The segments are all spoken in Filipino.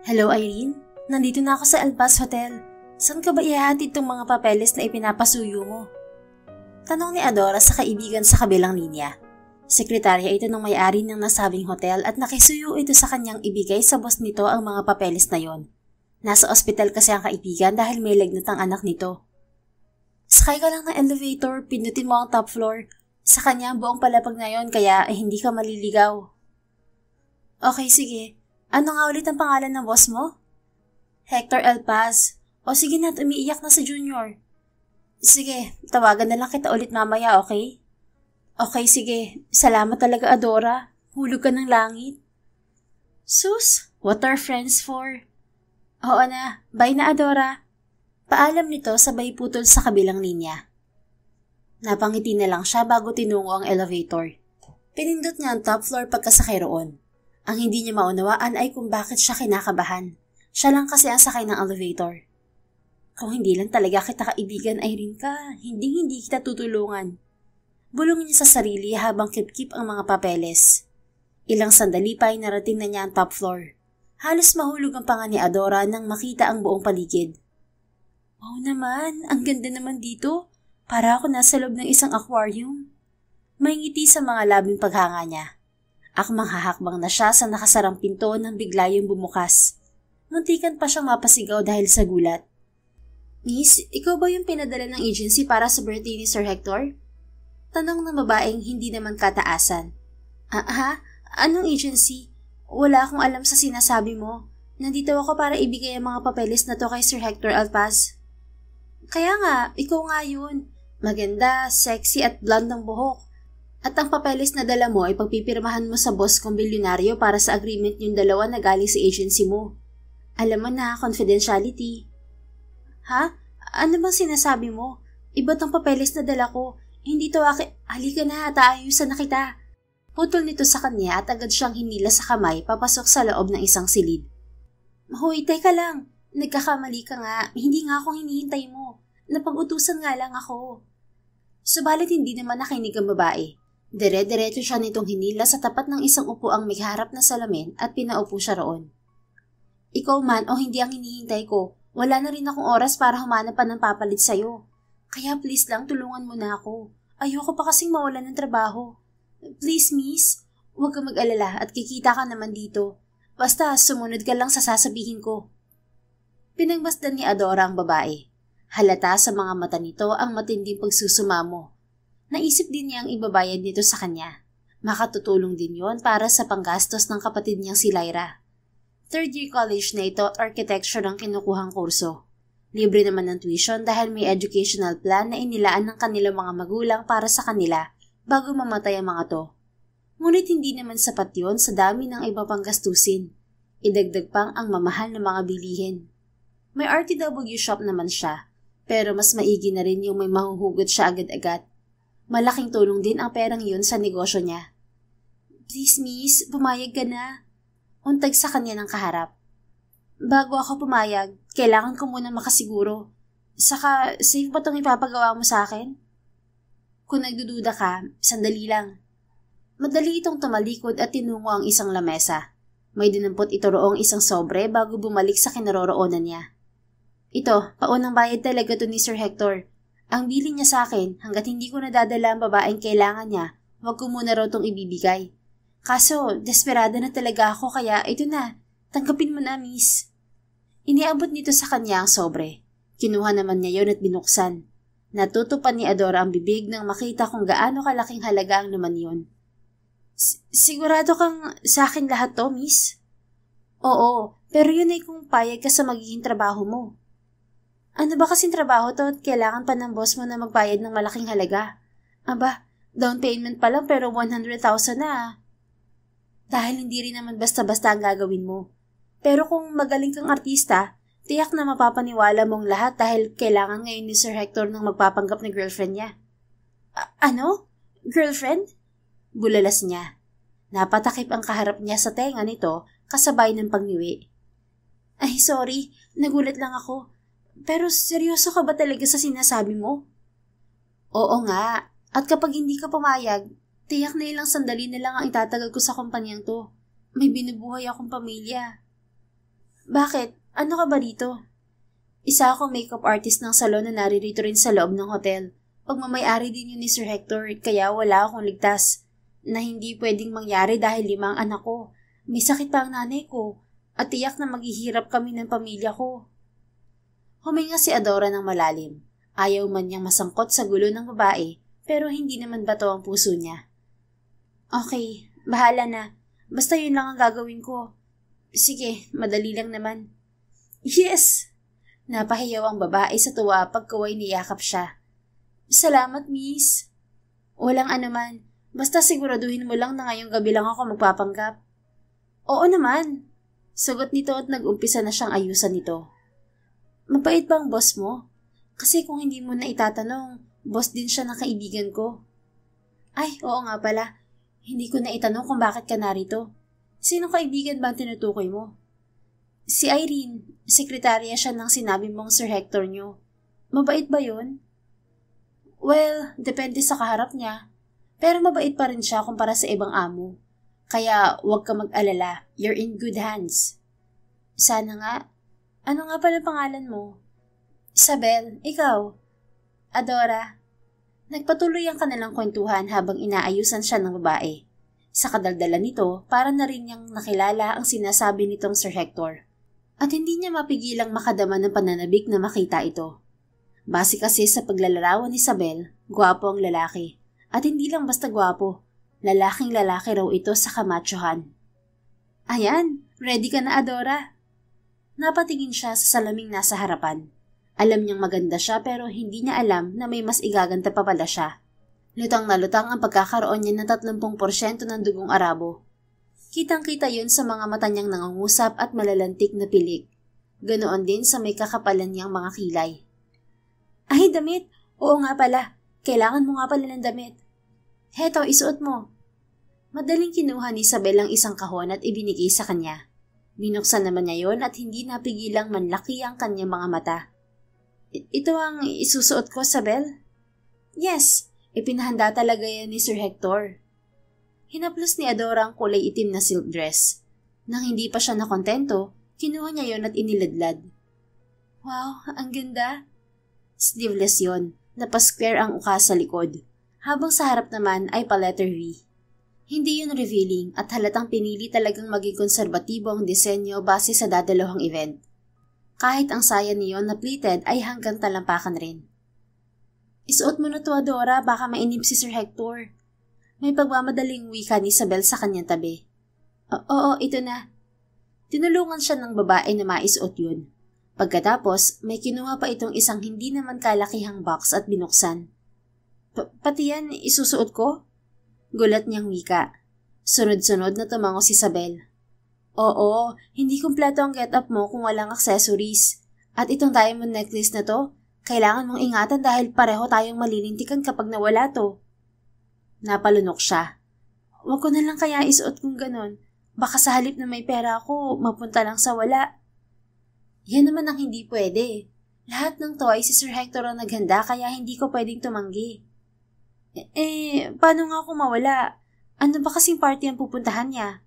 Hello Irene, nandito na ako sa Alpaz Hotel. Saan ka ba ihahatid tong mga papeles na ipinapasuyo mo? Tanong ni Adora sa kaibigan sa kabilang linya. Sekretarya ito ng may-ari ng nasabing hotel at nakisuyo ito sa kanyang ibigay sa boss nito ang mga papeles na yon. Nasa ospital kasi ang kaibigan dahil may lagnat ang anak nito. Sakay ka lang ng elevator, pindutin mo ang top floor. Sa kanya ang buong palapag na yon kaya hindi ka maliligaw. Okay, sige. Ano nga ulit ang pangalan ng boss mo? Hector Alpaz. O sige na, umiiyak na sa Junior. Sige, tawagan na lang kita ulit mamaya, okay? Okay, sige. Salamat talaga, Adora. Hulog ka ng langit. Sus, what are friends for? Oo na, bye na, Adora. Paalam nito sabay putol sa kabilang linya. Napangiti na lang siya bago tinungo ang elevator. Pinindot niya ang top floor pagkasakay roon. Ang hindi niya maunawaan ay kung bakit siya kinakabahan. Siya lang kasi ang sakay ng elevator. Kung hindi lang talaga kita kaibigan, Irene ka, hindi kita tutulungan. Bulong niya sa sarili habang kip-kip ang mga papeles. Ilang sandali pa ay narating na niya ang top floor. Halos mahulog ang panga ni Adora nang makita ang buong paligid. Wow naman, ang ganda naman dito. Para ako nasa loob ng isang aquarium. May ngiti sa mga labing paghanga niya. Akmang-hahakbang na siya sa nakasarang pinto nang bigla yung bumukas. Muntikan pa siyang mapasigaw dahil sa gulat. Miss, ikaw ba yung pinadala ng agency para sa birthday ni Sir Hector? Tanong ng babaeng hindi naman kataasan. Anong agency? Wala akong alam sa sinasabi mo. Nandito ako para ibigay ang mga papeles na to kay Sir Hector Alpaz. Kaya nga, ikaw nga yun. Maganda, sexy at blonde ang buhok. At ang papeles na dala mo ay pagpipirmahan mo sa boss kong bilyonaryo para sa agreement yung dalawa na galing sa agency mo. Alam mo na, confidentiality. Ha? Ano bang sinasabi mo? Iba't ang papeles na dala ko. Hindi to halika na, taayusan na kita. Putol nito sa kanya at agad siyang hinila sa kamay papasok sa loob ng isang silid. Hoy, teka lang. Nagkakamali ka nga. Hindi nga ako hinihintay mo. Napag-utusan nga lang ako. Subalit hindi naman nakinig ang babae. Dire-diretso siya nitong hinila sa tapat ng isang upuang may harap na salamin at pinaupo siya roon. Ikaw man o hindi ang hinihintay ko, wala na rin akong oras para humanap pa ng papalit sa'yo. Kaya please lang tulungan mo na ako. Ayoko pa kasing mawalan ng trabaho. Please miss, huwag ka mag-alala at kikita ka naman dito. Basta sumunod ka lang sa sasabihin ko. Pinagmasdan ni Adora ang babae. Halata sa mga mata nito ang matinding pagsusumamo. Naisip din niyang ibabayad nito sa kanya. Makatutulong din yon para sa panggastos ng kapatid niyang si Lyra. Third year college na ito at architecture ang kinukuhang kurso. Libre naman ng tuition dahil may educational plan na inilaan ng kanilang mga magulang para sa kanila bago mamatay ang mga to. Ngunit hindi naman sapat yon sa dami ng iba pang gastusin. Idagdag pang ang mamahal na mga bilihin. May RTW shop naman siya, pero mas maigi na rin yung may mahuhugot siya agad-agad. Malaking tulong din ang perang yun sa negosyo niya. Please miss, pumayag ka na. Untag sa kanya ng kaharap. Bago ako pumayag, kailangan ko muna makasiguro. Saka, safe ba itong ipapagawa mo sa akin? Kung nagdududa ka, sandali lang. Madali itong tumalikod at tinungo ang isang lamesa. May dinampot ito roong isang sobre bago bumalik sa kinaroroonan niya. Ito, paunang bayad talaga to ni Sir Hector. Ang bili niya sa akin, hanggat hindi ko nadadala ang babaeng kailangan niya, huwag ko muna raw itong ibibigay. Kaso, desperada na talaga ako kaya ito na, tanggapin mo na miss. Iniabot nito sa kanya ang sobre. Kinuha naman niya yon at binuksan. Natutupan ni Adora ang bibig nang makita kung gaano kalaking halaga ang naman yon. Sigurado kang sa akin lahat to, miss? Oo, pero yun ay kung payag ka sa magiging trabaho mo. Ano ba kasing trabaho to at kailangan pa ng boss mo na magbayad ng malaking halaga? Aba, down payment pa lang pero 100,000 na. Dahil hindi rin naman basta-basta ang gagawin mo. Pero kung magaling kang artista, tiyak na mapapaniwala mong lahat dahil kailangan ngayon ni Sir Hector ng magpapanggap na girlfriend niya. Ano? Girlfriend? Bulalas niya. Napatakip ang kaharap niya sa tenga nito kasabay ng pagniwi. Ay sorry, nagulat lang ako. Pero seryoso ka ba talaga sa sinasabi mo? Oo nga, at kapag hindi ka pumayag, tiyak na ilang sandali na lang ang itatagal ko sa kumpanyang to. May binubuhay akong pamilya. Bakit? Ano ka ba dito? Isa akong makeup artist ng salon na naririto rin sa loob ng hotel. Pagmamayari din yun ni Sir Hector, kaya wala akong ligtas. Na hindi pwedeng mangyari dahil 5 ang anak ko. May sakit pa ang nanay ko. At tiyak na maghihirap kami ng pamilya ko. Huminga si Adora ng malalim. Ayaw man niyang masangkot sa gulo ng babae, pero hindi naman bato ang puso niya. Okay, bahala na. Basta yun lang ang gagawin ko. Sige, madali lang naman. Yes! Napahiyaw ang babae sa tuwa pagkaway niyakap siya. Salamat, miss. Walang anuman. Basta siguraduhin mo lang na ngayong gabi lang ako magpapanggap. Oo naman. Sagot nito at nag-umpisa na siyang ayusan nito. Mabait ba ang boss mo? Kasi kung hindi mo na itatanong, boss din siya ng kaibigan ko. Ay, oo nga pala. Hindi ko na itanong kung bakit ka narito. Sino kaibigan ba ang tinutukoy mo? Si Irene. Sekretarya siya ng sinabi mong Sir Hector nyo. Mabait ba yun? Well, depende sa kaharap niya. Pero mabait pa rin siya kumpara sa ibang amo. Kaya huwag ka mag-alala. You're in good hands. Sana nga. Ano nga pala pangalan mo? Isabel, ikaw? Adora. Nagpatuloy ang kanilang kwentuhan habang inaayusan siya ng babae. Sa kadaldalan nito, para na rin niyang nakilala ang sinasabi nitong Sir Hector. At hindi niya mapigilang makadama ng pananabik na makita ito. Base kasi sa paglalarawan ni Isabel, gwapo ang lalaki. At hindi lang basta gwapo. Lalaking lalaki raw ito sa kamachohan. Ayan, ready ka na Adora? Napatingin siya sa salaming nasa harapan. Alam niyang maganda siya pero hindi niya alam na may mas igaganda pa pala siya. Lutang na lutang ang pagkakaroon niya ng 30% ng dugong Arabo. Kitang-kita yun sa mga mata niyang nangungusap at malalantik na pilik. Ganoon din sa may kakapalan niyang mga kilay. Ay, damit! Oo nga pala. Kailangan mo nga pala ng damit. Heto, isuot mo. Madaling kinuha ni Isabel ang isang kahon at ibinigay sa kanya. Binuksan naman niya yon at hindi napigilang manlaki ang kanyang mga mata. Ito ang isusuot ko, Isabel? Yes, ipinahanda talaga yan ni Sir Hector. Hinaplos ni Adora ang kulay itim na silk dress. Nang hindi pa siya nakontento, kinuha niya yon at iniladlad. Wow, ang ganda. Sleeveless yon, napasquare ang uka sa likod, habang sa harap naman ay pa-letter V. Hindi yun revealing at halatang pinili talagang maging konserbatibo ang disenyo base sa dadalawang event. Kahit ang saya niyon na pleated ay hanggang talampakan rin. Isuot mo na to Adora, baka mainip si Sir Hector. May pagmamadaling wika ni Isabel sa kanyang tabi. Oo, ito na. Tinulungan siya ng babae na maisuot yun. Pagkatapos, may kinuha pa itong isang hindi naman kalakihang box at binuksan. Pati yan, isusuot ko? Gulat niyang wika. Sunod-sunod na tumango si Isabel. Oo, hindi kumpleto ang get-up mo kung walang accessories. At itong diamond necklace na to, kailangan mong ingatan dahil pareho tayong malilintikan kapag nawala to. Napalunok siya. Huwag ko na lang kaya isuot kung ganon. Baka sa halip na may pera ako, mapunta lang sa wala. Yan naman ang hindi pwede. Lahat ng toy si Sir Hector ang naghanda kaya hindi ko pwedeng tumanggi. Paano nga kung mawala? Ano ba kasing party ang pupuntahan niya?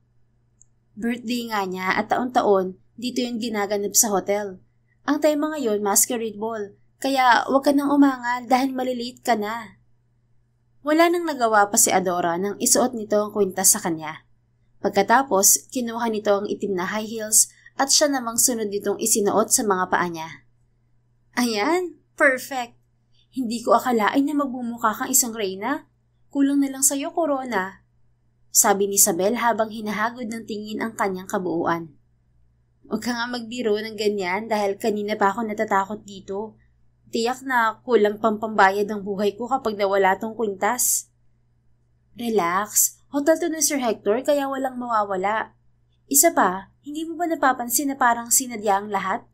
Birthday nga niya at taon-taon, dito yung ginaganap sa hotel. Ang tema ngayon, masquerade ball. Kaya huwag ka nang umangal dahil malilate ka na. Wala nang nagawa pa si Adora nang isuot nito ang kwintas sa kanya. Pagkatapos, kinuha nito ang itim na high heels at siya namang sunod nitong isinuot sa mga paa niya. Ayan, perfect. Hindi ko akalain na magbumukha kang isang reyna. Kulang na lang sa'yo, Corona. Sabi ni Isabel habang hinahagod ng tingin ang kanyang kabuuan. Huwag ka nga magbiro ng ganyan dahil kanina pa ako natatakot dito. Tiyak na kulang pampambayad ng buhay ko kapag nawala tong kwintas. Relax. Hotel to ni Sir Hector kaya walang mawawala. Isa pa, hindi mo ba napapansin na parang sinadya ang lahat?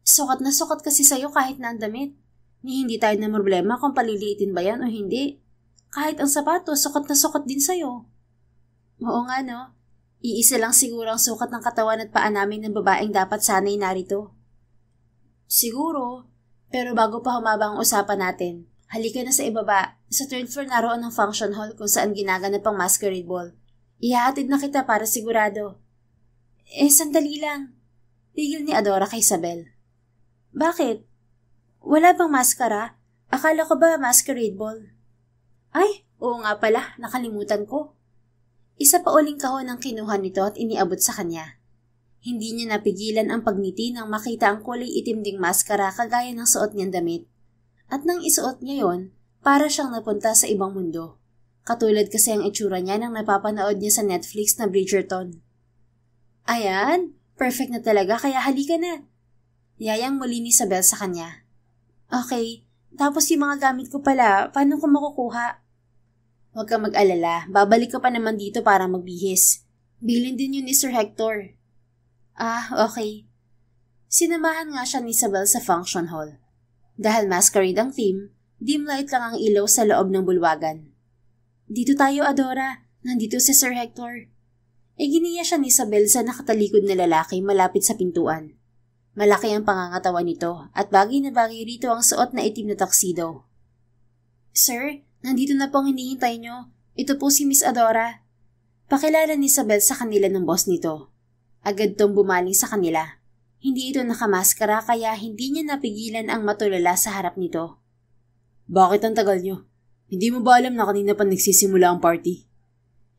Sukat na sukat kasi sa'yo kahit na ang damit. Ni hindi tayo na problema kung paliliitin ba yan o hindi. Kahit ang sapatos, sukat na sukat din sa'yo. Oo nga no. Iisa lang siguro ang sukat ng katawan at paa namin ng babaeng dapat sana'y narito. Siguro. Pero bago pa humaba ang usapan natin, halika na sa ibaba. Sa third floor naroon ang function hall kung saan ginaganap ang masquerade ball. Ihahatid na kita para sigurado. Sandali lang. Pigil ni Adora kay Isabel. Bakit? Wala bang maskara? Akala ko ba masquerade ball? Ay, oo nga pala, nakalimutan ko. Isa pa uling kahon ang kinuha nito at iniabot sa kanya. Hindi niya napigilan ang pagngiti nang makita ang kulay itim ding maskara kagaya ng suot niyang damit. At nang isuot niya yon, para siyang napunta sa ibang mundo. Katulad kasi ang itsura niya nang napapanood niya sa Netflix na Bridgerton. Ayan, perfect na talaga kaya halika na. Yayang muli ni Isabel sa kanya. Okay, tapos yung mga gamit ko pala, paano ko makukuha? Huwag kang mag-alala, babalik ka pa naman dito para magbihis. Bilin din yun ni Sir Hector. Ah, okay. Sinamahan nga siya ni Isabel sa function hall. Dahil masquerade ang theme, dim light lang ang ilaw sa loob ng bulwagan. Dito tayo, Adora. Nandito si Sir Hector. Giniya siya ni Isabel sa nakatalikod na lalaki malapit sa pintuan. Malaki ang pangangatawan nito at bagay na bagay rito ang suot na itim na tuxedo. Sir, nandito na pong hinihintay nyo. Ito po si Miss Adora. Pakilala ni Isabel sa kanila ng boss nito. Agad tong bumaling sa kanila. Hindi ito nakamaskara kaya hindi niya napigilan ang matulala sa harap nito. Bakit ang tagal nyo? Hindi mo ba alam na kanina pa nagsisimula ang party?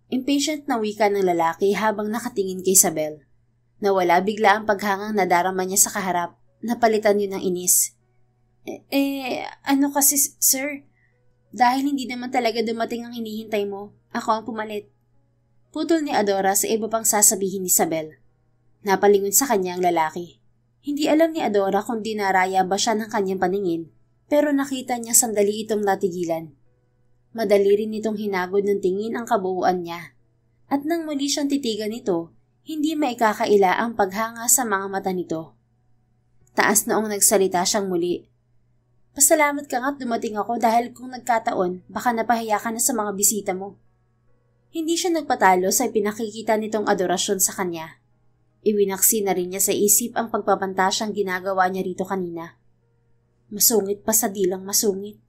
Impatient na wika ng lalaki habang nakatingin kay Isabel. Nawala bigla ang paghangang nadarama niya sa kaharap. Napalitan yun ng inis. Ano kasi, sir? Dahil hindi naman talaga dumating ang hinihintay mo, ako ang pumalit. Putol ni Adora sa iba pang sasabihin ni Isabel. Napalingon sa kanya ang lalaki. Hindi alam ni Adora kung dinaraya ba siya ng kanyang paningin, pero nakita niya sandali itong natigilan. Madali rin itong hinagod ng tingin ang kabuuan niya. At nang muli siyang titigan nito, hindi maikakaila ang paghanga sa mga mata nito. Taas noong nagsalita siyang muli. Pasalamat ka nga't dumating ako dahil kung nagkataon, baka napahiya ka na sa mga bisita mo. Hindi siya nagpatalo sa pinakikita nitong adorasyon sa kanya. Iwinaksi na rin niya sa isip ang pagpapantasyang ginagawa niya rito kanina. Masungit pa sa dilang masungit.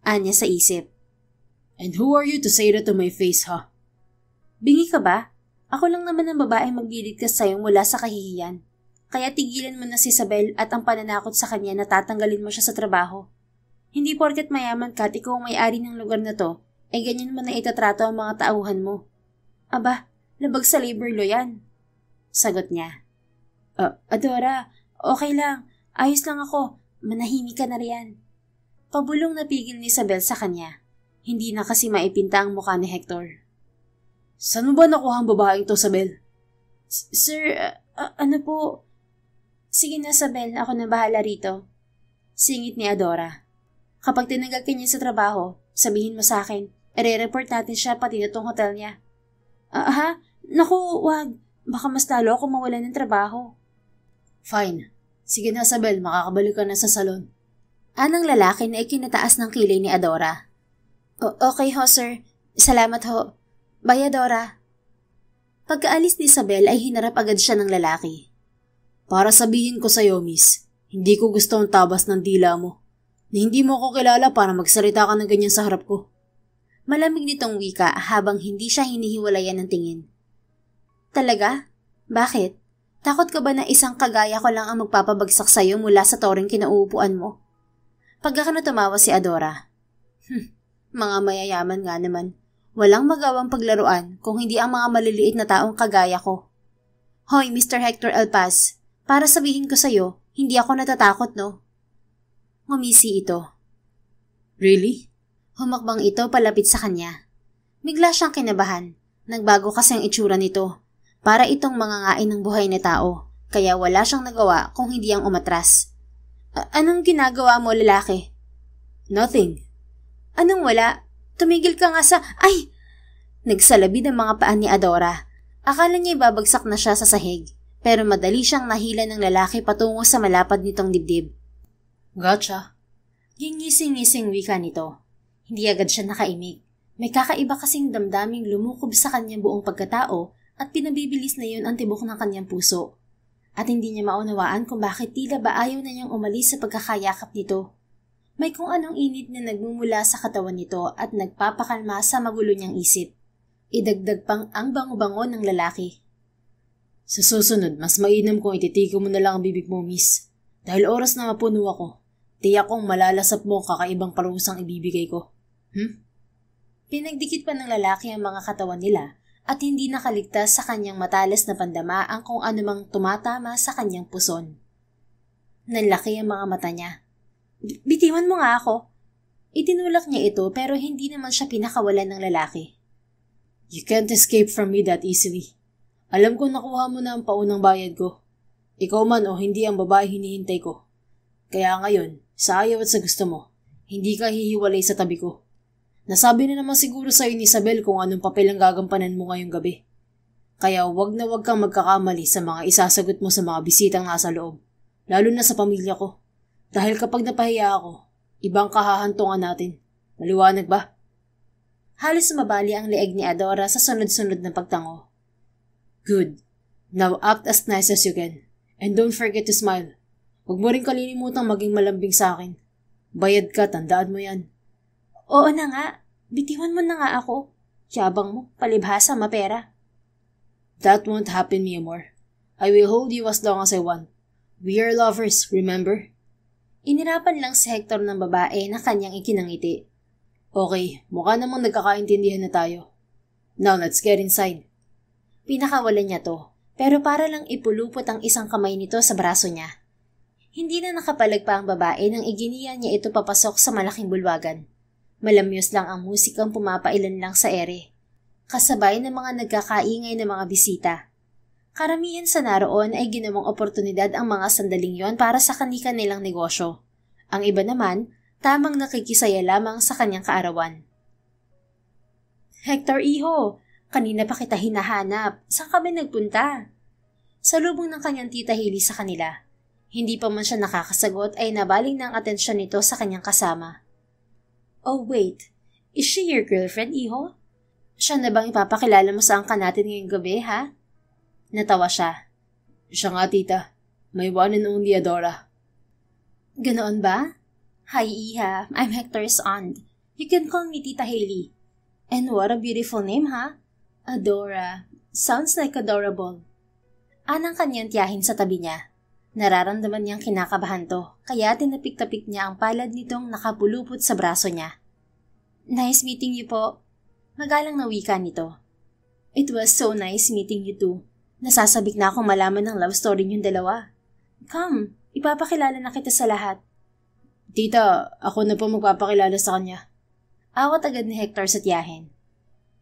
Anya sa isip. And who are you to say that to my face, ha? Bingi ka ba? Ako lang naman ang babaeng magliligtas sa'yo mula sa kahihiyan. Kaya tigilan mo na si Isabel at ang pananakot sa kanya na tatanggalin mo siya sa trabaho. Hindi porket mayaman ka at ikaw ang may-ari ng lugar na to, ay ganyan mo na itatrato ang mga tauhan mo. Aba, labag sa labor law yan. Sagot niya. Adora, okay lang. Ayos lang ako. Manahimik ka na riyan. Pabulong na pigil ni Isabel sa kanya. Hindi na kasi maipinta ang mukha ni Hector. Saan mo ba nakuha ang babaeng to, Isabel? Sir, ano po? Sige na, Isabel. Ako na bahala rito. Singit ni Adora. Kapag tinanggal ka niya sa trabaho, sabihin mo sa akin. Ire-report natin siya pati na tong hotel niya. Naku, wag. Baka mas lalo ako mawalan ng trabaho. Fine. Sige na, Isabel. Makakabalik ka na sa salon. Anang lalaki na ikinataas ng kilay ni Adora. Okay ho, sir. Salamat ho. Bye, Adora. Pagkaalis ni Isabel ay hinarap agad siya ng lalaki. Para sabihin ko sa'yo, miss, hindi ko gusto ang tabas ng dila mo. Na hindi mo ako kilala para magsalita ka ng ganyan sa harap ko. Malamig nitong wika habang hindi siya hinihiwalayan ng tingin. Talaga? Bakit? Takot ka ba na isang kagaya ko lang ang magpapabagsak sa'yo mula sa toreng kinauupuan mo? Pagkakano tumawa si Adora. Mga mayayaman nga naman. Walang magawang paglaruan kung hindi ang mga maliliit na taong kagaya ko. Hoy, Mr. Hector Alpaz, para sabihin ko sa'yo, hindi ako natatakot, no? Ngumisi ito. Really? Humakbang ito palapit sa kanya. Bigla siyang kinabahan. Nagbago kasi ang itsura nito. Para itong mangangain ng buhay na tao, kaya wala siyang nagawa kung hindi ang umatras. Anong ginagawa mo, lalaki? Nothing. Anong wala? Tumigil ka nga sa... Ay! Nagsalabi ng mga paan ni Adora. Akala niya ibabagsak na siya sa sahig, pero madali siyang nahila ng lalaki patungo sa malapad nitong dibdib. Gotcha. Gingising-ngising wika nito. Hindi agad siya nakaimik. May kakaiba kasing damdaming lumukob sa kanyang buong pagkatao at pinabibilis na yun ang tibok ng kanyang puso. At hindi niya maunawaan kung bakit tila ba ayaw na niyang umalis sa pagkakayakap nito. May kung anong init na nagmumula sa katawan nito at nagpapakalma sa magulo niyang isip. Idagdag pang ang bango-bango ng lalaki. Sa susunod, mas mainam kung ititiko mo na lang ang bibig mo, miss. Dahil oras na mapuno ako, tiyak kong malalasap mo kakaibang parusang ibibigay ko. Pinagdikit pa ng lalaki ang mga katawan nila at hindi nakaligtas sa kanyang matalas na pandama ang kung anumang tumatama sa kanyang puson. Nanlaki ang mga mata niya. Bitiwan mo nga ako. Itinulak niya ito pero hindi naman siya pinakawalan ng lalaki. You can't escape from me that easily. Alam ko nakuha mo na ang paunang bayad ko. Ikaw man o hindi ang babae hinihintay ko. Kaya ngayon, sa ayaw at sa gusto mo, hindi ka hihiwalay sa tabi ko. Nasabi na naman siguro sa'yo ni Isabel kung anong papel ang gagampanan mo ngayong gabi. Kaya wag na wag kang magkakamali sa mga isasagot mo sa mga bisitang nasa loob. Lalo na sa pamilya ko. Dahil kapag napahiya ako, ibang kahahantungan natin. Maliwanag ba? Halos mabali ang leeg ni Adora sa sunod-sunod na pagtango. Good. Now act as nice as you can. And don't forget to smile. Huwag mo rin kalilimutang maging malambing sa akin. Bayad ka, tandaan mo yan. Oo na nga. Bitiwan mo na nga ako. Yabang mo, palibhasa, mapera. That won't happen, mi amor. I will hold you as long as I want. We are lovers, remember? Inirapan lang si Hector ng babae na kanyang ikinangiti. Okay, mukha namang nagkakaintindihan na tayo. Now let's get inside. Pinakawalan niya to, pero para lang ipulupot ang isang kamay nito sa braso niya. Hindi na nakapalag pa ang babae nang iginiya niya ito papasok sa malaking bulwagan. Malamyos lang ang musikang pumapailan lang sa ere, kasabay ng mga nagkakaingay na mga bisita. Karamihan sa naroon ay ginawang oportunidad ang mga sandaling yon para sa kani-kanilang negosyo. Ang iba naman, tamang nakikisaya lamang sa kanyang kaarawan. Hector, iho! Kanina pa kita hinahanap. Saan kami nagpunta? Sa lubong ng kanyang tita Hailey sa kanila. Hindi pa man siya nakakasagot ay nabaling na ang atensyon nito sa kanyang kasama. Oh wait, is she your girlfriend, iho? Siya na bang ipapakilala mo saan ka natin ngayong gabi, ha? Natawa siya. Siya nga, tita. My one and only Adora. Ganoon ba? Hi, iha. I'm Hector's aunt. You can call me Tita Hailey. And what a beautiful name, ha? Adora. Sounds like adorable. Anang kanyang tiyahin sa tabi niya. Nararamdaman niyang kinakabahan to, kaya tinapik-tapik niya ang palad nitong nakapulupot sa braso niya. Nice meeting you po. Magalang na wika nito. It was so nice meeting you too. Nasasabik na akong malaman ng love story niyong dalawa. Come, ipapakilala na kita sa lahat. Tita, ako na po magpapakilala sa kanya. Awat agad ni Hector sa tiyahin.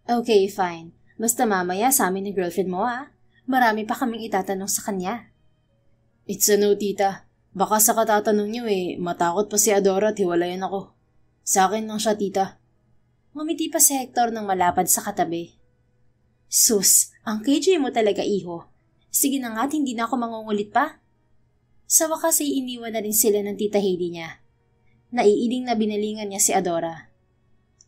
Okay, fine. Basta mamaya sa amin ng girlfriend mo, ha? Marami pa kaming itatanong sa kanya. It's a no, tita. Baka sa katatanong niyo matakot pa si Adora at hiwalayan ako. Sa akin lang siya, tita. Ngumiti pa si Hector ng malapad sa katabi. Sus, ang KJ mo talaga, iho. Sige na nga't hindi na ako mangungulit pa. Sa wakas ay iniwan na rin sila ng tita Hailey niya. Naiiling na binalingan niya si Adora.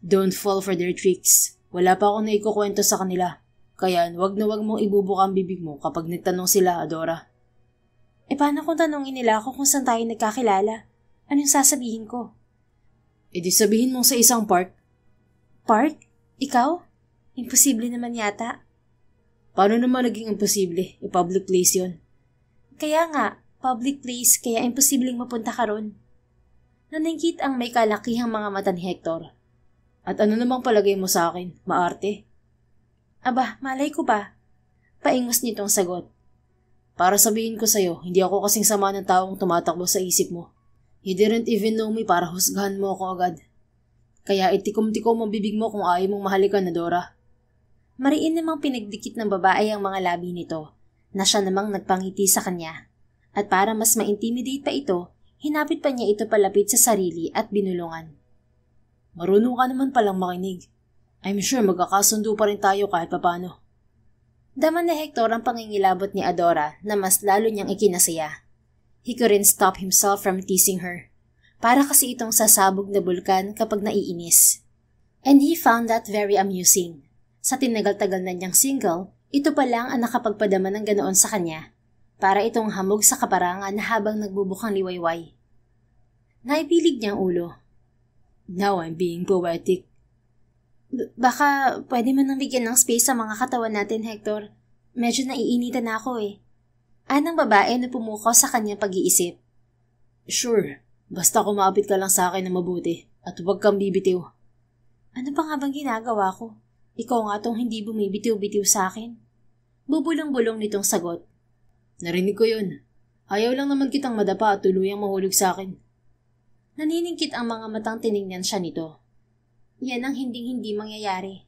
Don't fall for their tricks. Wala pa akong naikukwento sa kanila. Kaya wag na wag mong ibubuka ang bibig mo kapag nagtanong sila, Adora. Paano kung tanongin nila ako kung saan tayo nagkakilala? Anong sasabihin ko? Di sabihin mo sa isang park. Park? Ikaw? Imposible naman yata. Paano naman naging imposible? Public place yun. Kaya nga, public place kaya imposibleng mapunta ka ron. Naningkit ang may kalakihang mga mata ni Hector. At ano namang palagay mo sa akin? Maarte? Aba, malay ko ba? Paingos nitong sagot. Para sabihin ko sa'yo, hindi ako kasing sama ng taong tumatakbo sa isip mo. You didn't even know me para husgahan mo ako agad. Kaya itikom-tikom ang bibig mo kung ayaw mong mahalikan, Adora. Mariin namang pinagdikit ng babae ang mga labi nito, na siya namang nagpangiti sa kanya. At para mas ma-intimidate pa ito, hinapit pa niya ito palapit sa sarili at binulungan. Marunong ka naman palang makinig. I'm sure magkakasundo pa rin tayo kahit papano. Daman ni Hector ang pangingilabot ni Adora na mas lalo niyang ikinasaya. He couldn't stop himself from teasing her. Para kasi itong sasabog na bulkan kapag naiinis. And he found that very amusing. Sa tinagal-tagal na niyang single, ito pa lang ang nakapagpadama ng ganoon sa kanya. Para itong hamog sa kaparangan habang nagbubukang liwayway. Naipilig niya ang ulo. Now I'm being poetic. Baka pwede mo nang bigyan ng space sa mga katawan natin, Hector. Medyo naiinitan na ako eh. Anang babae na pumukaw sa kanyang pag-iisip. Sure, basta kumapit ka lang sa akin na mabuti at huwag kang bibitiw. Ano pa nga bang ginagawa ko? Ikaw nga tong hindi bumibitiw-bitiw sa akin. Bubulong-bulong nitong sagot. Narinig ko yun. Ayaw lang naman kitang madapa at tuluyang mahulog sa akin. Naniningkit ang mga matang tiningnan siya nito. Yan ang hinding-hindi mangyayari.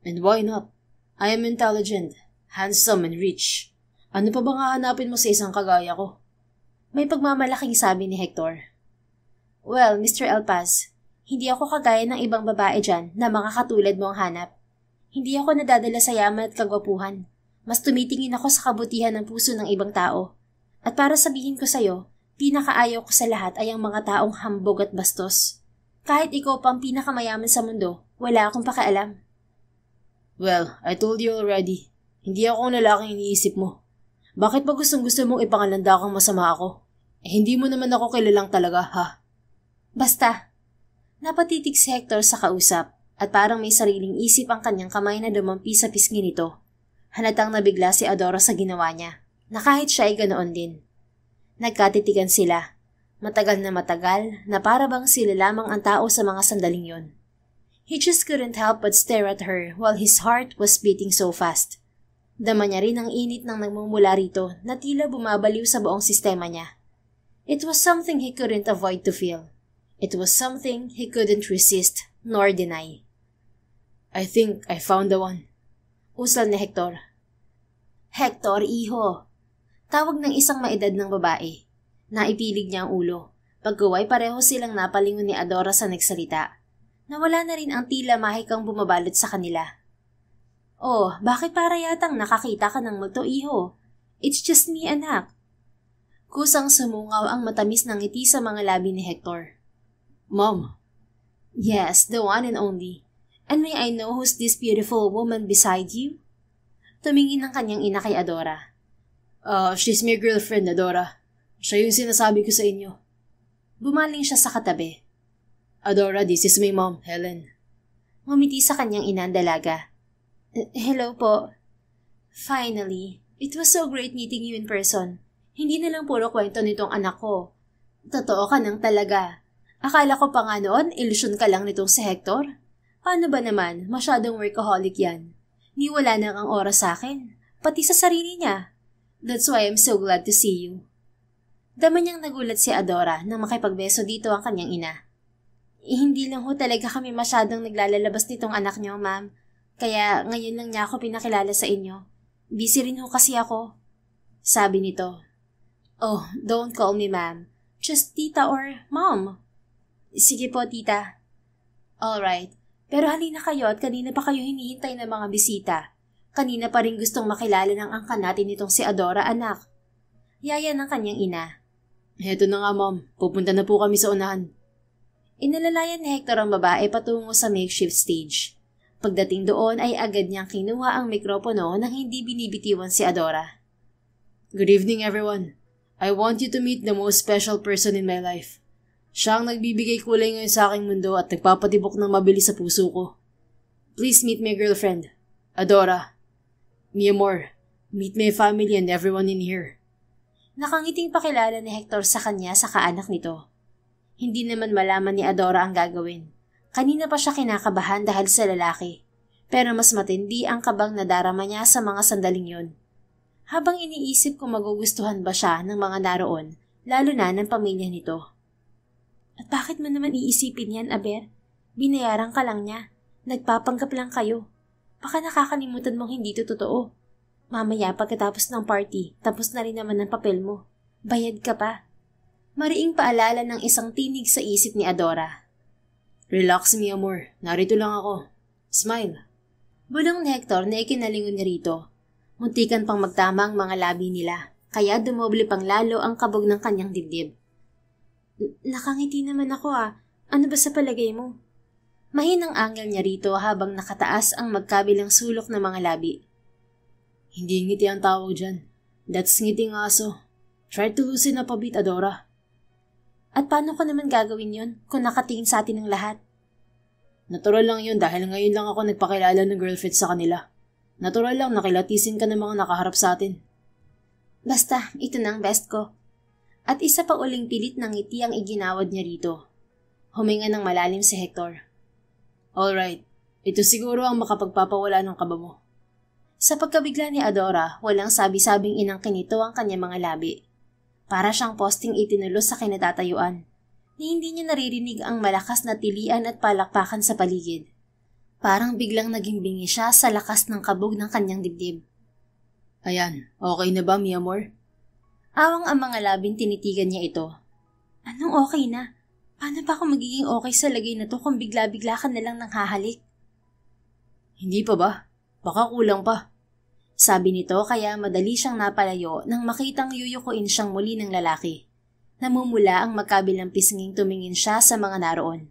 And why not? I am intelligent, handsome and rich. Ano pa bang hahanapin mo sa isang kagaya ko? May pagmamalaking sabi ni Hector. Well, Mr. Elpaz, hindi ako kagaya ng ibang babae dyan na mga katulad mo ang hanap. Hindi ako nadadala sa yaman at kagwapuhan. Mas tumitingin ako sa kabutihan ng puso ng ibang tao. At para sabihin ko sa'yo, pinakaayaw ko sa lahat ay ang mga taong hambog at bastos. Kahit ikaw pang pinakamayaman sa mundo, wala akong pakialam. Well, I told you already. Hindi ako ang lalaking iniisip mo. Bakit ba gustong-gusto mong ipangalanda kang masama ako? Hindi mo naman ako kilalang talaga, ha? Basta. Napatitig si Hector sa kausap at parang may sariling isip ang kanyang kamay na dumampi sa pisngi nito. Halatang nabigla si Adora sa ginawa niya, na kahit siya ay ganoon din. Nagkatitigan sila. Matagal na para bang sila lamang ang tao sa mga sandaling yon. He just couldn't help but stare at her while his heart was beating so fast. Dama niya rin ang init ng nagmumula rito na tila bumabaliw sa buong sistema niya. It was something he couldn't avoid to feel. It was something he couldn't resist nor deny. I think I found the one. Usal ni Hector. Hector, iho. Tawag ng isang maedad ng babae. Naipilig niya ang ulo. Pagkaway pareho silang napalingon ni Adora sa nagsalita. Nawala na rin ang tila mahikang bumabalot sa kanila. Oh, bakit para yatang nakakita ka ng multo, iho? It's just me, anak. Kusang sumungaw ang matamis ng ngiti sa mga labi ni Hector. Mom. Yes, the one and only. And may I know who's this beautiful woman beside you? Tumingin ang kanyang ina kay Adora. She's my girlfriend, Adora. Siya yung sinasabi ko sa inyo. Bumaling siya sa katabi. Adora, this is my mom, Helen. Ngumiti sa kanyang ina ang dalaga. Hello po. Finally, it was so great meeting you in person. Hindi na lang puro kwento nitong anak ko. Totoo ka nang talaga. Akala ko pa nga noon, ilusyon ka lang nitong si Hector. Paano ba naman, masyadong workaholic yan. Niwala na ang oras sa akin, pati sa sarili niya. That's why I'm so glad to see you. Dama niyang nagulat si Adora nang makipagbeso dito ang kanyang ina. Hindi lang ho talaga kami masyadong naglalalabas nitong anak niyo, ma'am. Kaya ngayon lang niya ako pinakilala sa inyo. Busy rin ho kasi ako. Sabi nito. Oh, don't call me ma'am. Just tita or mom. Sige po, tita. Alright. Pero halina kayo at kanina pa kayo hinihintay ng mga bisita. Kanina pa rin gustong makilala ng angkan natin itong si Adora, anak. Yaya ng kanyang ina. Heto na nga, ma'am. Pupunta na po kami sa unahan. Inalalayan ni Hector ang babae patungo sa makeshift stage. Pagdating doon ay agad niyang kinuha ang mikropono nang hindi binibitiwan si Adora. Good evening, everyone. I want you to meet the most special person in my life. Siya ang nagbibigay kulay ngayon sa aking mundo at nagpapatibok ng mabilis sa puso ko. Please meet my girlfriend, Adora. Mi amor, meet my family and everyone in here. Nakangiting pakilala ni Hector sa kanya sa kaanak nito. Hindi naman malaman ni Adora ang gagawin. Kanina pa siya kinakabahan dahil sa lalaki. Pero mas matindi ang kabang nadarama niya sa mga sandaling yun. Habang iniisip kung magugustuhan ba siya ng mga naroon, lalo na ng pamilya nito. At bakit mo naman iisipin yan, Aber? Binayaran ka lang niya. Nagpapanggap lang kayo. Baka nakakalimutan mong hindi ito totoo. Mamaya pagkatapos ng party, tapos na rin naman ang papel mo. Bayad ka pa. Mariing paalala ng isang tinig sa isip ni Adora. Relax, mi amor. Narito lang ako. Smile. Bulong ni Hector na ikinalingon niya rito. Muntikan pang magtama ang mga labi nila, kaya dumoble pang lalo ang kabog ng kanyang dibdib. Nakangiti naman ako Ano ba sa palagay mo? Mahinang angal niya rito habang nakataas ang magkabilang sulok ng mga labi. Hindi ngiti ang tawag dyan. That's ngiting aso. Try to loosen up a bit, Adora. At paano ko naman gagawin yon kung nakatingin sa atin ng lahat? Natural lang yun dahil ngayon lang ako nagpakilala ng girlfriend sa kanila. Natural lang nakilatisin ka ng mga nakaharap sa atin. Basta, ito na ang best ko. At isa pa uling pilit ng ngiti ang iginawad niya rito. Huminga ng malalim si Hector. Alright, ito siguro ang makapagpapawala ng kaba mo. Sa pagkabigla ni Adora, walang sabi-sabing inangkin nito ang kanyang mga labi. Para siyang posting itinulos sa kinatatayuan, ni hindi niya naririnig ang malakas na tilian at palakpakan sa paligid. Parang biglang naging bingi siya sa lakas ng kabog ng kanyang dibdib. Ayan, okay na ba, mi amor? Awang ang mga labing tinitigan niya ito. Anong okay na? Paano pa ako magiging okay sa lagay na to kung bigla-bigla ka na lang nang hahalik? Hindi pa ba? Baka kulang pa. Sabi nito kaya madali siyang napalayo nang makitang yuyukuin siyang muli ng lalaki. Namumula ang magkabilang pisnging tumingin siya sa mga naroon.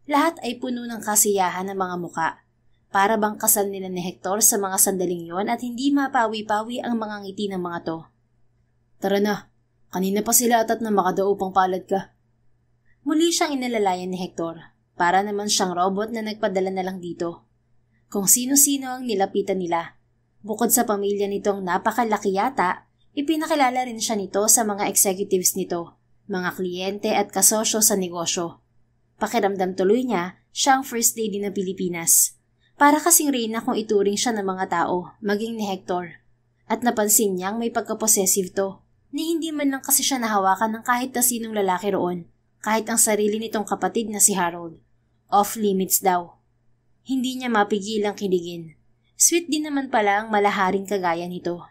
Lahat ay puno ng kasiyahan ng mga muka. Para bang kasal nila ni Hector sa mga sandaling yon at hindi mapawi-pawi ang mga ngiti ng mga to. Tara na, kanina pa sila atat na makadao pang palad ka. Muli siyang inalalayan ni Hector, para naman siyang robot na nagpadala na lang dito. Kung sino-sino ang nilapitan nila. Bukod sa pamilya nitong napakalaki yata, ipinakilala rin siya nito sa mga executives nito, mga kliyente at kasosyo sa negosyo. Pakiramdam tuloy niya, siya ang first lady ng Pilipinas. Para kasing reyna kung ituring siya ng mga tao, maging ni Hector. At napansin niyang may pagka-possessive to, ni hindi man lang kasi siya nahawakan ng kahit na sinong lalaki roon, kahit ang sarili nitong kapatid na si Harold. Off limits daw. Hindi niya mapigilang kiligin. Sweet din naman pala ang malaharing kagaya nito.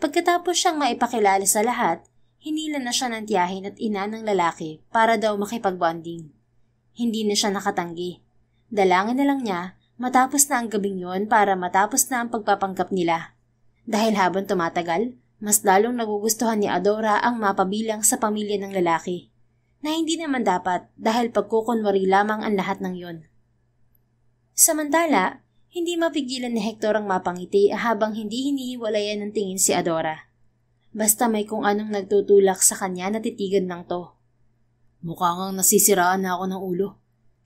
Pagkatapos siyang maipakilala sa lahat, hinila na siya ng tiyahin at ina ng lalaki para daw makipag-bonding. Hindi na siya nakatanggi. Dalangin na lang niya matapos na ang gabing yon para matapos na ang pagpapanggap nila. Dahil habang tumatagal, mas lalong nagugustuhan ni Adora ang mapabilang sa pamilya ng lalaki. Na hindi naman dapat dahil pagkukunwari lamang ang lahat ng yon. Samantala, hindi mapigilan ni Hector ang mapangiti habang hindi hinihiwalayan ng tingin si Adora. Basta may kung anong nagtutulak sa kanya na titigan lang to. Mukha ngang nasisiraan na ako ng ulo.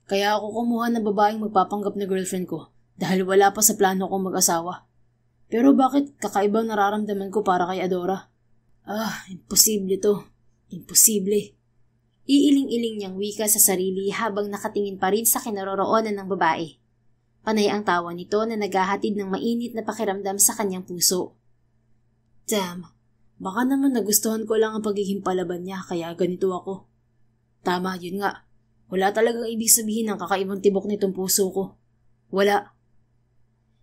Kaya ako kumuha ng babaeng magpapanggap na girlfriend ko dahil wala pa sa plano kong mag-asawa. Pero bakit kakaibang nararamdaman ko para kay Adora? Imposible to. Imposible. Iiling-iling niyang wika sa sarili habang nakatingin pa rin sa kinaroroonan ng babae. Panay ang tawa nito na naghahatid ng mainit na pakiramdam sa kanyang puso. Damn, baka naman nagustuhan ko lang ang pagiging palaban niya kaya ganito ako. Tama, yun nga. Wala talagang ibig sabihin ng kakaibang tibok nitong puso ko. Wala.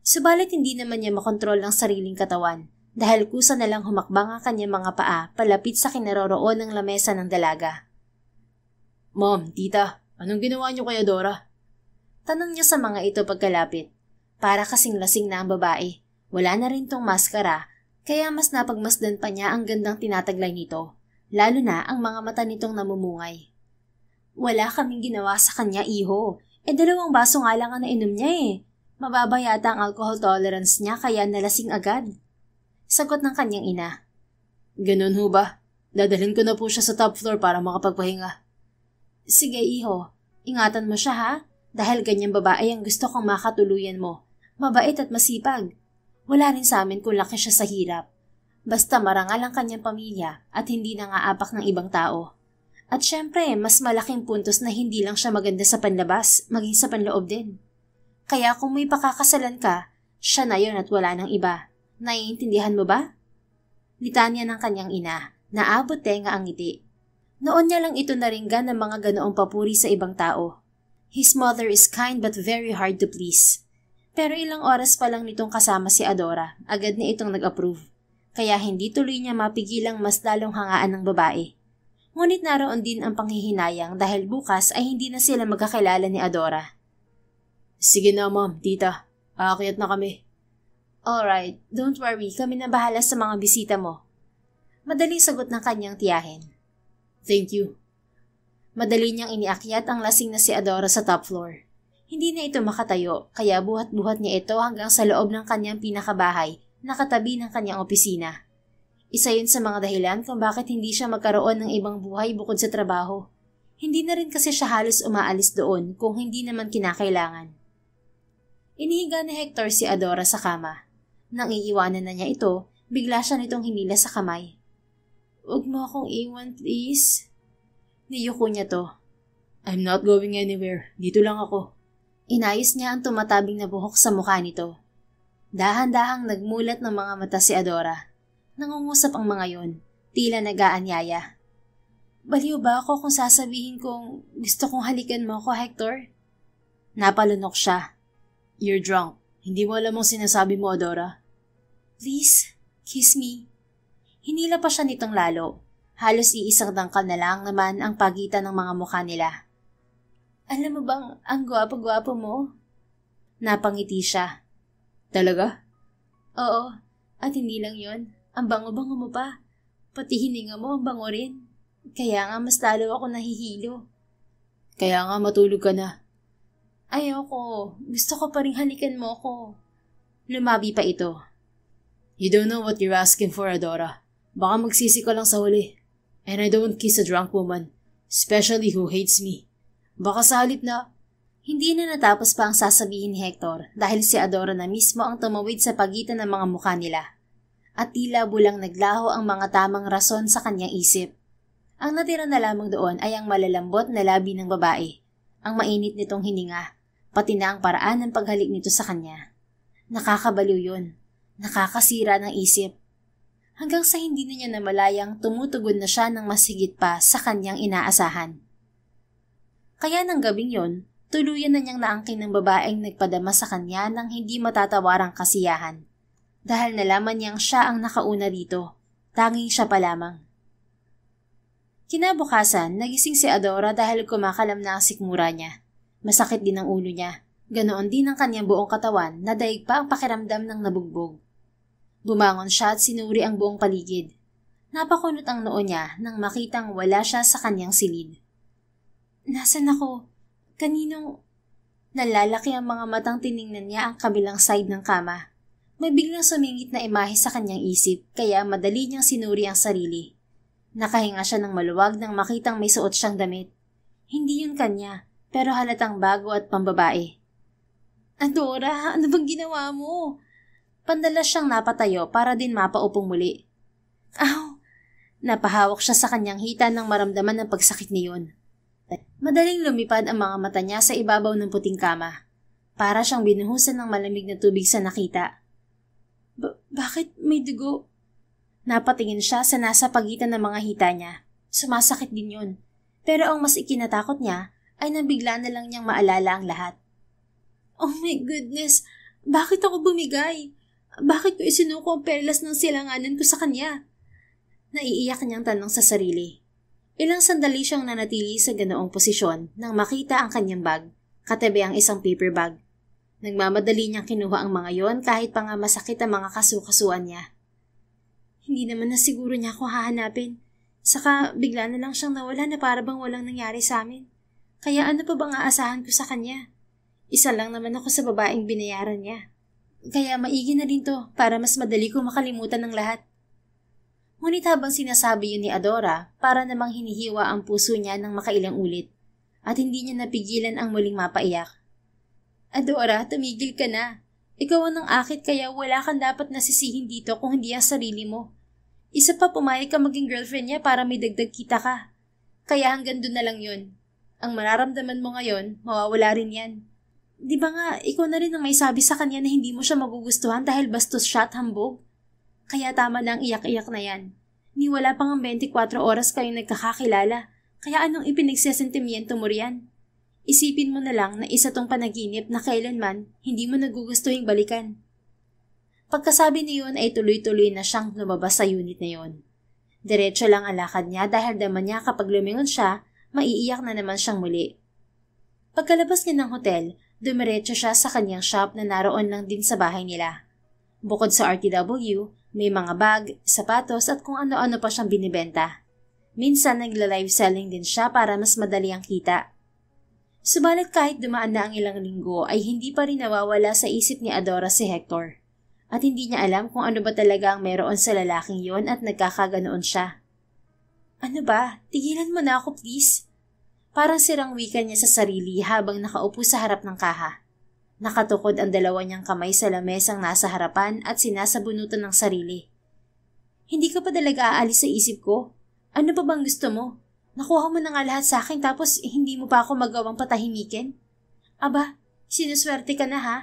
Subalit hindi naman niya makontrol ang sariling katawan dahil kusa na lang humakbang ang kanyang mga paa palapit sa kinaroroon ng lamesa ng dalaga. Mom, tita, anong ginawa niyo kay Adora? Tanong niya sa mga ito pagkalapit. Para kasing lasing na ang babae. Wala na rin tong maskara, kaya mas napagmasdan pa niya ang gandang tinataglay nito, lalo na ang mga mata nitong namumungay. Wala kaming ginawa sa kanya, iho. 2 baso nga lang ang nainom niya eh. Mababa yata ang alcohol tolerance niya kaya nalasing agad. Sagot ng kanyang ina. Ganun ho ba? Dadalhin ko na po siya sa top floor para makapagpahinga. Sige, iho. Ingatan mo siya ha? Dahil ganyang babae ang gusto kong makatuluyan mo. Mabait at masipag. Wala rin sa amin kung laki siya sa hirap. Basta marangal ang kanyang pamilya at hindi nangaapak ng ibang tao. At syempre, mas malaking puntos na hindi lang siya maganda sa panlabas, maging sa panloob din. Kaya kung may pakakasalan ka, siya na yon at wala ng iba. Naiintindihan mo ba? Litanya ng kanyang ina, naabot tenga ang ngiti. Noon niya lang ito naringgan ng mga ganoong papuri sa ibang tao. His mother is kind but very hard to please. Pero ilang oras pa lang nitong kasama si Adora, agad na itong nag-approve. Kaya hindi tuloy niya mapigilang mas lalong hangaan ng babae. Ngunit naroon din ang panghihinayang dahil bukas ay hindi na sila magkakilala ni Adora. Sige na ma'am, tita. Aakyat na kami. Alright, don't worry, kami na bahala sa mga bisita mo. Madaling sagot ng kanyang tiyahin. Thank you. Madali niyang iniakyat ang lasing na si Adora sa top floor. Hindi na ito makatayo, kaya buhat-buhat niya ito hanggang sa loob ng kanyang pinakabahay, nakatabi ng kanyang opisina. Isa yun sa mga dahilan kung bakit hindi siya magkaroon ng ibang buhay bukod sa trabaho. Hindi na rin kasi siya halos umaalis doon kung hindi naman kinakailangan. Inihiga ni Hector si Adora sa kama. Nang iiwanan na niya ito, bigla siya nitong hinila sa kamay. "Huwag mo akong iwan, please." Niyuko niya to. I'm not going anywhere. Dito lang ako. Inayos niya ang tumatabing na buhok sa mukha nito. Dahan-dahang nagmulat ng mga mata si Adora. Nangungusap ang mga yon, tila nag-aanyaya. "Baliw ba ako kung sasabihin kong gusto kong halikan mo ako, Hector?" Napalunok siya. You're drunk. Hindi mo alam ang sinasabi mo, Adora. "Please, kiss me." Hinila pa siya nitong lalo. Halos iisang dangkal na lang naman ang pagitan ng mga mukha nila. "Alam mo bang ang gwapo-gwapo mo?" Napangiti siya. Talaga? "Oo, at hindi lang yon. Ang bango-bango mo pa. Pati hininga mo ang bango rin. Kaya nga mas lalo ako nahihilo." Kaya nga matulog ka na. "Ayoko. Gusto ko pa rin halikan mo ko." Lumabi pa ito. You don't know what you're asking for, Adora. Baka magsisi ka lang sa huli. And I don't kiss a drunk woman, especially who hates me. Baka sa halip na... Hindi na natapos pa ang sasabihin ni Hector dahil si Adora na mismo ang tumawid sa pagitan ng mga mukha nila. At tila bulang naglaho ang mga tamang rason sa kanyang isip. Ang natira na lamang doon ay ang malalambot na labi ng babae, ang mainit nitong hininga, pati na ang paraan ng paghalik nito sa kanya. Nakakabaliw yun. Nakakasira ng isip. Hanggang sa hindi na niya namalayang tumutugon na siya ng mas higit pa sa kanyang inaasahan. Kaya ng gabing yon, tuluyan na niyang naangkin ng babaeng nagpadama sa kanya ng hindi matatawarang kasiyahan. Dahil nalaman niyang siya ang nakauna dito, tanging siya pa lamang. Kinabukasan, nagising si Adora dahil kumakalam na ang sikmura niya. Masakit din ang ulo niya. Ganoon din ang kanyang buong katawan na daig pa ang pakiramdam ng nabugbog. Bumangon siya at sinuri ang buong paligid. Napakunot ang noo niya nang makitang wala siya sa kanyang silid. "Nasaan ako? Kaninong..." Nalalaki ang mga matang tiningnan niya ang kabilang side ng kama. May biglang sumingit na imahe sa kanyang isip kaya madali niyang sinuri ang sarili. Nakahinga siya ng maluwag nang makitang may suot siyang damit. Hindi yun kanya, pero halatang bago at pambabae. "Adora, ano bang ginawa mo?" Pandalas siyang napatayo para din mapaupong muli. "Aw!" Napahawak siya sa kanyang hita nang maramdaman ng pagsakit niyon. Madaling lumipad ang mga mata niya sa ibabaw ng puting kama. Para siyang binuhusan ng malamig na tubig sa nakita. Bakit may dugo?" Napatingin siya sa nasa pagitan ng mga hita niya. Sumasakit din yun. Pero ang mas ikinatakot niya ay nabigla na lang niyang maalala ang lahat. "Oh my goodness! Bakit ako bumigay? Bakit ko isinuko ang perlas ng silanganan ko sa kanya?" Naiiyak niyang tanong sa sarili. Ilang sandali siyang nanatili sa ganoong posisyon nang makita ang kanyang bag, katabi ang isang paper bag. Nagmamadali niyang kinuha ang mga yon kahit pa nga masakit ang mga kasukasuan niya. Hindi naman na siguro niya ako hahanapin. Saka bigla na lang siyang nawala na para bang walang nangyari sa amin. Kaya ano pa bang aasahan ko sa kanya? Isa lang naman ako sa babaeng binayaran niya. Kaya maigi na rin to para mas madali ko makalimutan ng lahat. Ngunit habang sinasabi yun ni Adora, para namang hinihiwa ang puso niya ng makailang ulit at hindi niya napigilan ang muling mapaiyak. "Adora, tumigil ka na. Ikaw ang nang-akit kaya wala kang dapat nasisihin dito kung hindi ang sarili mo. Isa pa pumayag ka maging girlfriend niya para may dagdag kita ka. Kaya hanggang doon na lang yun. Ang mararamdaman mo ngayon, mawawala rin yan. Di ba nga, ikaw na rin ang may sabi sa kanya na hindi mo siya magugustuhan dahil bastos siya at hambog? Kaya tama na ang iyak-iyak na yan. Ni wala pang ang 24 oras kayong nagkakakilala, kaya anong ipinagsesentimiento mo riyan? Isipin mo na lang na isa tong panaginip na kailanman hindi mo nagugustuhing balikan." Pagkasabi niyon ay tuloy-tuloy na siyang lumabas sa unit na yon. Diretso lang ang lakad niya dahil daman niya kapag lumingon siya, maiiyak na naman siyang muli. Pagkalabas niya ng hotel, dumiretso siya sa kanyang shop na naroon lang din sa bahay nila. Bukod sa RTW, may mga bag, sapatos at kung ano-ano pa siyang binibenta. Minsan nagla-live selling din siya para mas madali ang kita. Subalit kahit dumaan na ang ilang linggo ay hindi pa rin nawawala sa isip ni Adora si Hector. At hindi niya alam kung ano ba talaga ang meron sa lalaking yon at nagkakaganoon siya. "Ano ba? Tigilan mo na ako please." Parang sirang wika niya sa sarili habang nakaupo sa harap ng kaha. Nakatukod ang dalawa niyang kamay sa lamesang nasa harapan at sinasabunutan ng sarili. Hindi ka pa talaga aalis sa isip ko? Ano pa bang gusto mo? Nakuha mo na nga lahat sa akin tapos hindi mo pa ako magawang patahimikin? Aba, sinuswerte ka na ha?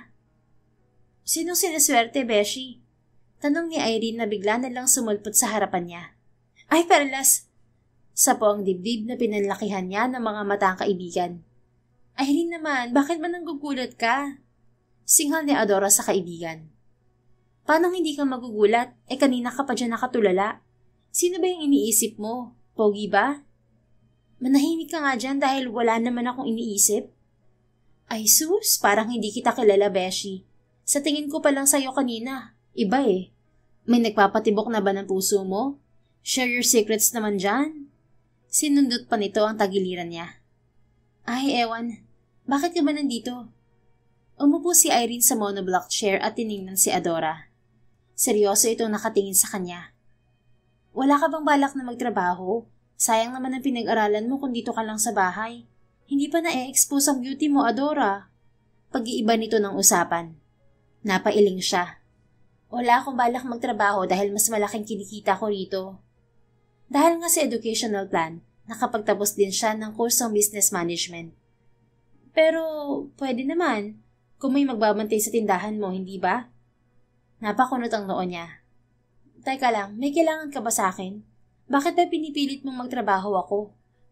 Sinong sinuswerte, Beshi? Tanong ni Irene na bigla na lang sumulpot sa harapan niya. Ay, Perlas! Sa po ang dibdib na pinanlakihan niya ng mga matang kaibigan. Irene naman, bakit ba nanggugulat ka? Singhal ni Adora sa kaibigan. Paano hindi ka magugulat? Kanina ka pa dyan nakatulala. Sino ba yung iniisip mo? Pogi ba? Manahimik ka nga dyan dahil wala naman akong iniisip. Ay sus, parang hindi kita kilala, Beshi. Sa tingin ko pa lang sa'yo kanina. Iba eh. May nagpapatibok na ba ng puso mo? Share your secrets naman dyan. Sinundot pa nito ang tagiliran niya. Ay, ewan. Bakit ka ba nandito? Umupo si Irene sa monoblock chair at tiningnan si Adora. Seryoso itong nakatingin sa kanya. Wala ka bang balak na magtrabaho? Sayang naman ang pinag-aralan mo kung dito ka lang sa bahay. Hindi pa na-expose ang beauty mo, Adora. Pag-iiba nito ng usapan. Napailing siya. Wala akong balak magtrabaho dahil mas malaking kinikita ko rito. Dahil nga sa educational plan, nakapagtapos din siya ng kursong business management. Pero, pwede naman. Kung may magbabantay sa tindahan mo, hindi ba? Napakunot ang noo niya. Teka lang, may kailangan ka ba sa akin? Bakit ba pinipilit mong magtrabaho ako?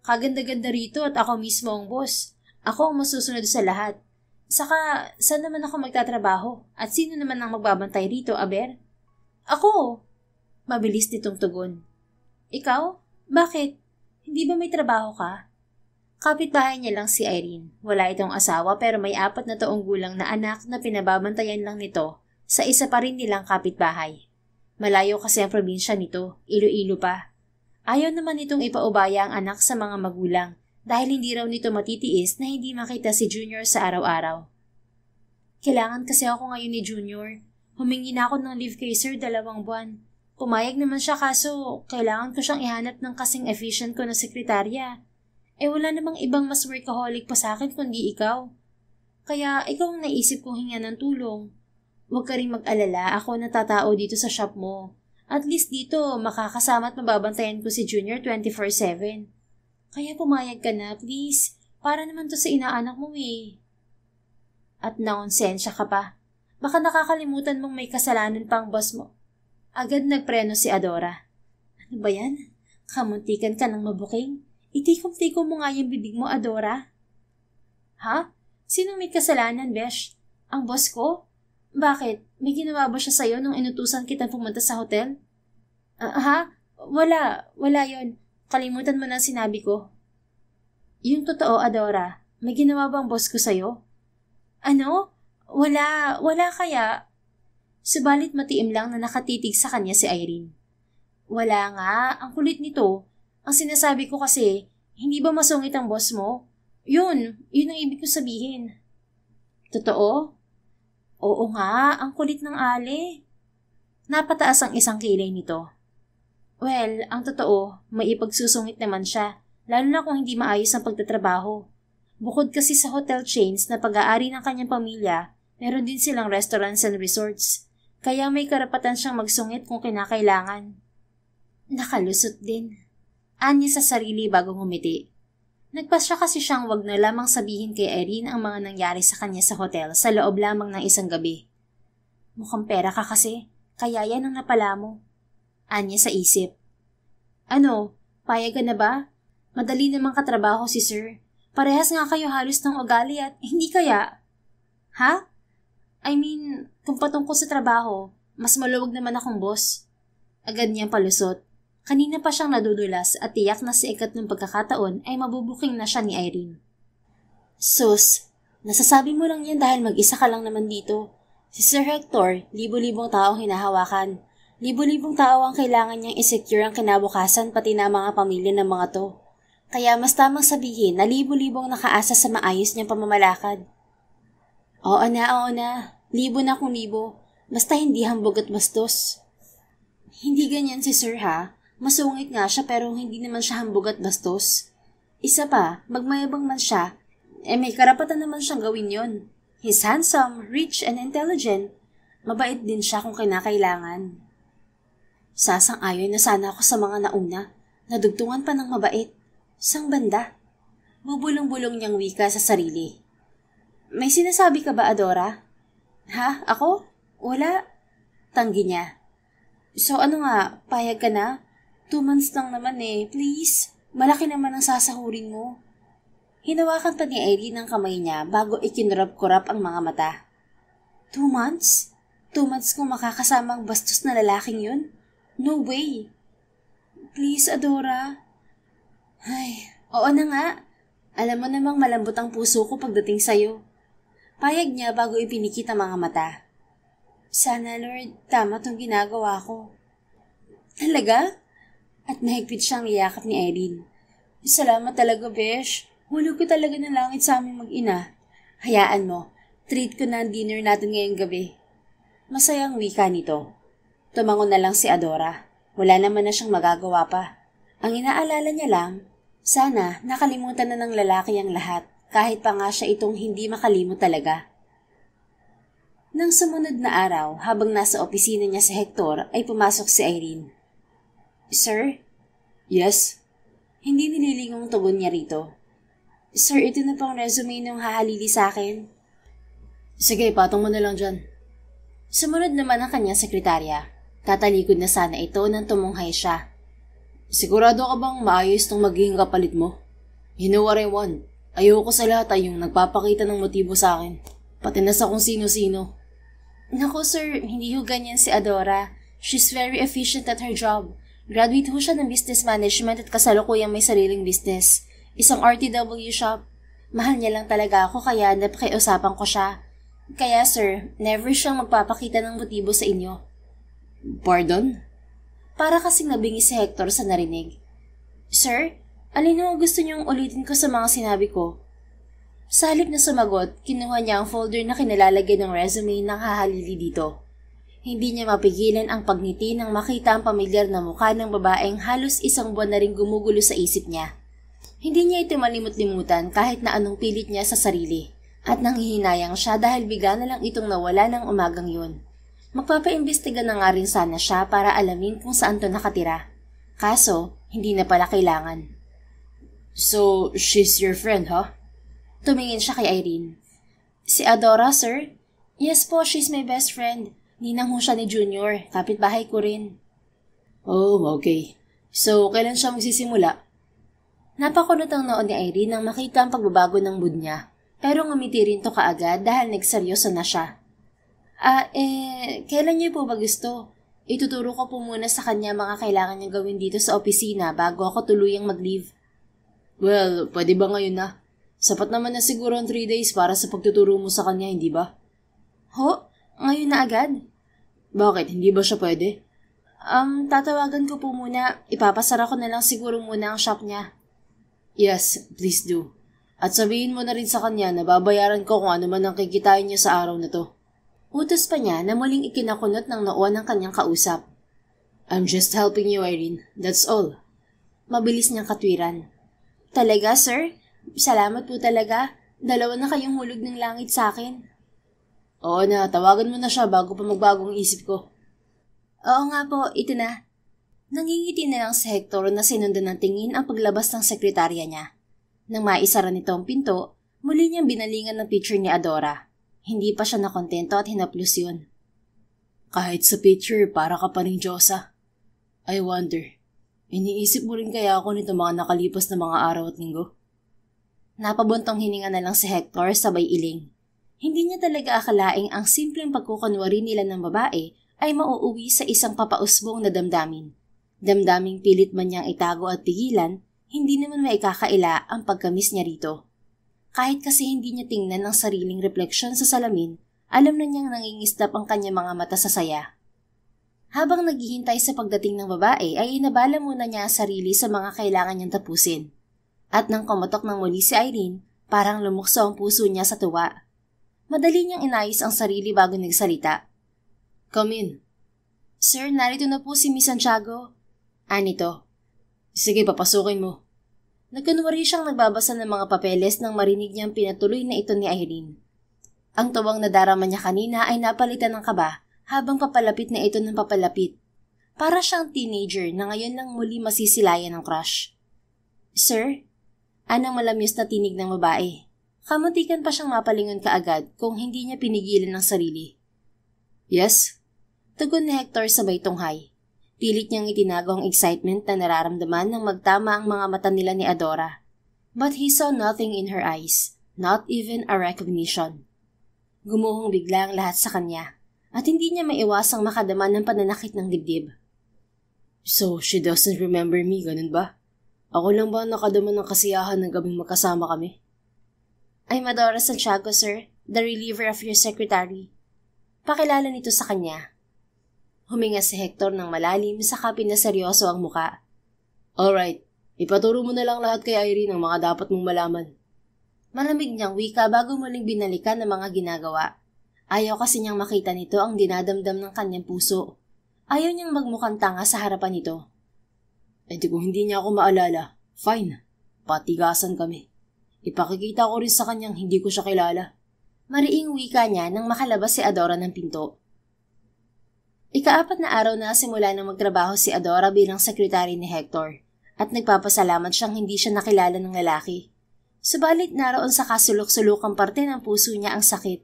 Kaganda-ganda rito at ako mismo ang boss. Ako ang masusunod sa lahat. Saka, saan naman ako magtatrabaho? At sino naman ang magbabantay rito, Aber? Ako! Mabilis nitong tugon. Ikaw? Bakit? Hindi ba may trabaho ka? Kapitbahay niya lang si Irene. Wala itong asawa pero may 4 na taong gulang na anak na pinababantayan lang nito sa isa pa rin nilang kapitbahay. Malayo kasi ang probinsya nito, Iloilo pa. Ayaw naman nitong ipaubaya ang anak sa mga magulang dahil hindi raw nito matitiis na hindi makita si Junior sa araw-araw. Kailangan kasi ako ngayon ni Junior. Humingi na ako ng leave kay Sir 2 buwan. Pumayag naman siya kaso kailangan ko siyang ihanap ng kasing efficient ko na sekretarya. Wala namang ibang mas workaholic pa sa akin kundi ikaw. Kaya ikaw ang naisip kong hinga ng tulong. Huwag ka rin mag-alala, ako natatao dito sa shop mo. At least dito, makakasama at mababantayan ko si Junior 24/7. Kaya pumayag ka na, please. Para naman to sa inaanak mo eh. At nakonsensya ka pa. Baka nakakalimutan mong may kasalanan pang boss mo. Agad nagpreno si Adora. Ano ba yan? Kamuntikan ka ng mabuking? Itikom-tikom mo nga yung bibig mo, Adora. Ha? Sinong may kasalanan, Besh? Ang boss ko? Bakit? May ginawa ba siya sa'yo nung inutusan kitang pumunta sa hotel? Ha? Wala yon. Kalimutan mo na sinabi ko. Yung totoo, Adora. May ginawa bang boss ko sa'yo? Ano? Wala kaya. Subalit matiim lang na nakatitig sa kanya si Irene. Wala nga, ang kulit nito. Ang sinasabi ko kasi, hindi ba masungit ang boss mo? Yun ang ibig ko sabihin. Totoo? Oo nga, ang kulit ng Ali. Napataas ang isang kilay nito. Well, ang totoo, may ipagsusungit naman siya, lalo na kung hindi maayos ang pagtatrabaho. Bukod kasi sa hotel chains na pag-aari ng kanyang pamilya, meron din silang restaurants and resorts, kaya may karapatan siyang magsungit kung kinakailangan. Nakalusot din. Anya sa sarili bago ngumiti. Nagpasya kasi siyang wag na lamang sabihin kay Irene ang mga nangyari sa kanya sa hotel sa loob lamang ng isang gabi. Mukhang pera ka kasi, kaya yan ang napala mo. Anya sa isip. Ano, payag ka na ba? Madali namang katrabaho si Sir. Parehas nga kayo halos ng ugali at hindi kaya. Ha? I mean, kung patungkol sa trabaho, mas maluwag naman akong boss. Agad niyang palusot. Kanina pa siyang nadudulas at tiyak na sa ikatlong pagkakataon ay mabubuking na siya ni Irene. Sus, nasasabi mo lang yan dahil mag-isa ka lang naman dito. Si Sir Hector, libo-libong tao ang hinahawakan. Libo-libong tao ang kailangan niyang i-secure ang kinabukasan pati na mga pamilya ng mga to. Kaya mas tamang sabihin na libo-libong nakaasa sa maayos niyang pamamalakad. Oo na. Libo na kung libo. Basta hindi hambog at bastos. Hindi ganyan si Sir ha. Masungit nga siya pero hindi naman siya hambog at bastos. Isa pa, magmayabang man siya, may karapatan naman siyang gawin yon. He's handsome, rich, and intelligent. Mabait din siya kung kinakailangan. Sasang-ayon na sana ako sa mga nauna. Nadugtungan pa ng mabait. Sang banda? Bubulong-bulong niyang wika sa sarili. May sinasabi ka ba, Adora? Ha? Ako? Wala. Tanggi niya. So ano nga, payag ka na? 2 months lang naman please. Malaki naman ang sasahurin mo. Hinawakan pa ni Irene ang kamay niya bago ikinurap-kurap ang mga mata. 2 months? 2 months kung makakasama ang bastos na lalaking yun? No way. Please, Adora. Ay, oo na nga. Alam mo namang malambot ang puso ko pagdating sa'yo. Payag niya bago ipinikit ang mga mata. Sana, Lord, tama tong ginagawa ko. Talaga? At mahigpit siyang iyakap ni Irene. Salamat talaga, Besh. Hulog ko talaga ng langit sa aming mag-ina. Hayaan mo, treat ko na ang dinner natin ngayong gabi. Masayang wika nito. Tumangon na lang si Adora. Wala naman na siyang magagawa pa. Ang inaalala niya lang, sana nakalimutan na ng lalaki ang lahat, kahit pa nga siya itong hindi makalimot talaga. Nang sumunod na araw, habang nasa opisina niya si Hector, ay pumasok si Irene. Sir? Yes? Hindi nililingong tugon niya rito. Sir, ito na pang resume nung hahalili sa akin. Sige, patong mo na lang dyan. Sumunod naman ang kanyang sekretarya. Tatalikod na sana ito nang tumunghay siya. Sigurado ka bang maayos tong magiging kapalit mo? You know what I want. Ayoko sa lahat ay yung nagpapakita ng motibo sa akin. Pati na sa kung sino-sino. Naku sir, hindi ho ganyan si Adora. She's very efficient at her job. Graduate ho siya ng business management at kasalukuyang may sariling business. Isang RTW shop. Mahal niya lang talaga ako kaya napakiusapan ko siya. Kaya sir, never siyang magpapakita ng motibo sa inyo. Pardon? Para kasing nabingi si Hector sa narinig. Sir, alin ho gusto niyong ulitin ko sa mga sinabi ko? Sa halip na sumagot, kinuha niya ang folder na kinalalagay ng resume ng hahalili dito. Hindi niya mapigilan ang pagngiti nang makita ang pamilyar na mukha ng babaeng halos 1 buwan na rin gumugulo sa isip niya. Hindi niya ito malimut-limutan kahit na anong pilit niya sa sarili. At nanghihinayang siya dahil bigla na lang itong nawala ng umagang yun. Magpapaimbestiga na nga rin sana siya para alamin kung saan to nakatira. Kaso, hindi na pala kailangan. So, she's your friend, huh? Tumingin siya kay Irene. Si Adora, sir? Yes po, she's my best friend. Ninang ho siya ni Junior. Kapitbahay ko rin. Oh, okay. So, kailan siya magsisimula? Napakunot ang noon ni Irene nang makita ang pagbabago ng mood niya. Pero ngumiti rin to kaagad dahil nagseryoso na siya. Kailan niyo po ba gusto? Ituturo ko po muna sa kanya mga kailangan niyang gawin dito sa opisina bago ako tuluyang mag-leave. Well, pwede ba ngayon na? Sapat naman na siguro ang 3 days para sa pagtuturo mo sa kanya, hindi ba? Ho? Ngayon na agad? Bakit? Hindi ba siya pwede? Tatawagan ko po muna. Ipapasara ko na lang siguro muna ang shop niya. Yes, please do. At sabihin mo na rin sa kanya na babayaran ko kung ano man ang kikitain niya sa araw na to. Utos pa niya na muling ikinakunot ng noo ng kanyang kausap. I'm just helping you, Irene. That's all. Mabilis niyang katwiran. Talaga, sir? Salamat po talaga. 2 na kayong hulog ng langit sa akin. Oo na, tawagan mo na siya bago pa magbagong isip ko. Oo nga po, ito na. Nangingiti na lang si Hector na sinundan ng tingin ang paglabas ng sekretarya niya. Nang maisara nito ang pinto, muli niyang binalingan ng picture ni Adora. Hindi pa siya nakontento at hinaplos yun. Kahit sa picture, para ka pa rin Diyosa. I wonder, iniisip mo rin kaya ako nito mga nakalipas na mga araw at linggo? Napabuntong hininga na lang si Hector sabay iling. Hindi niya talaga akalaing ang simpleng pagkukunwari nila ng babae ay mauuwi sa isang papausbong na damdamin. Damdaming pilit man niyang itago at pigilan, hindi naman maikakaila ang pagkamis niya rito. Kahit kasi hindi niya tingnan ang sariling refleksyon sa salamin, alam na niyang nangingislap ang kanyang mga mata sa saya. Habang naghihintay sa pagdating ng babae ay inabala muna niya ang sarili sa mga kailangan niyang tapusin. At nang kumatok ng muli si Irene, parang lumukso ang puso niya sa tuwa. Madali niyang inayos ang sarili bago nagsalita. Come in. Sir, narito na po si Miss Santiago. Anito. Sige, papasukin mo. Nagkunwari siyang nagbabasa ng mga papeles nang marinig niyang pinatuloy na ito ni Irene. Ang tuwang na darama niya kanina ay napalitan ng kaba habang papalapit na ito ng papalapit. Para siyang teenager na ngayon lang muli masisilayan ng crush. Sir? Anang malamyos na tinig ng babae. Kamuntikan pa siyang mapalingon kaagad kung hindi niya pinigilan ng sarili. Yes? Tugon ni Hector sabay tunghay. Pilit niyang itinago ang excitement na nararamdaman nang magtama ang mga mata nila ni Adora. But he saw nothing in her eyes, not even a recognition. Gumuhong bigla ang lahat sa kanya, at hindi niya maiwasang makadama ng pananakit ng dibdib. So, she doesn't remember me, ganun ba? Ako lang ba nakadama ng kasiyahan ng gabing magkasama kami? I'm Adora Santiago, sir, the reliever of your secretary. Pakilala nito sa kanya. Huminga si Hector ng malalim saka pinaseryoso ang muka. Alright, ipaturo mo na lang lahat kay Irene ang mga dapat mong malaman. Malamig niyang wika bago muling binalikan ang mga ginagawa. Ayaw kasi niyang makita nito ang dinadamdam ng kanyang puso. Ayaw niyang magmukhang tanga sa harapan nito. Eh di kung hindi niya ako maalala, fine, patigasan kami. Ipakikita ko rin sa kanyang hindi ko siya kilala. Mariing wika niya nang makalabas si Adora ng pinto. Ika-4 na araw na simula nang magtrabaho si Adora bilang sekretary ni Hector at nagpapasalamat siyang hindi siya nakilala ng lalaki. Subalit naroon sa kasulok-sulokang parte ng puso niya ang sakit.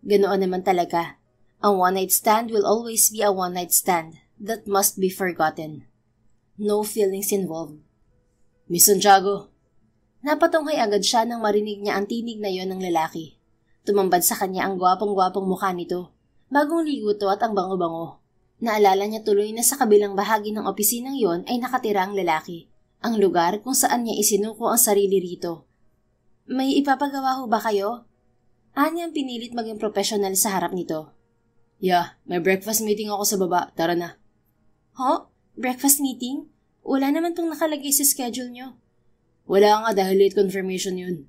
Ganoon naman talaga. Ang one-night stand will always be a one-night stand that must be forgotten. No feelings involved. Miss Santiago. Napatunghay agad siya nang marinig niya ang tinig na yon ng lalaki. Tumambad sa kanya ang gwapong-gwapong mukha nito. Bagong ligo to at ang bango-bango. Naalala niya tuloy na sa kabilang bahagi ng opisinang yon ay nakatira ang lalaki. Ang lugar kung saan niya isinuko ang sarili rito. May ipapagawa ho ba kayo? Anyang pinilit maging professional sa harap nito. Yeah, may breakfast meeting ako sa baba. Tara na. Ho? Breakfast meeting? Wala naman pong nakalagay sa schedule nyo. Wala nga dahil late confirmation yun.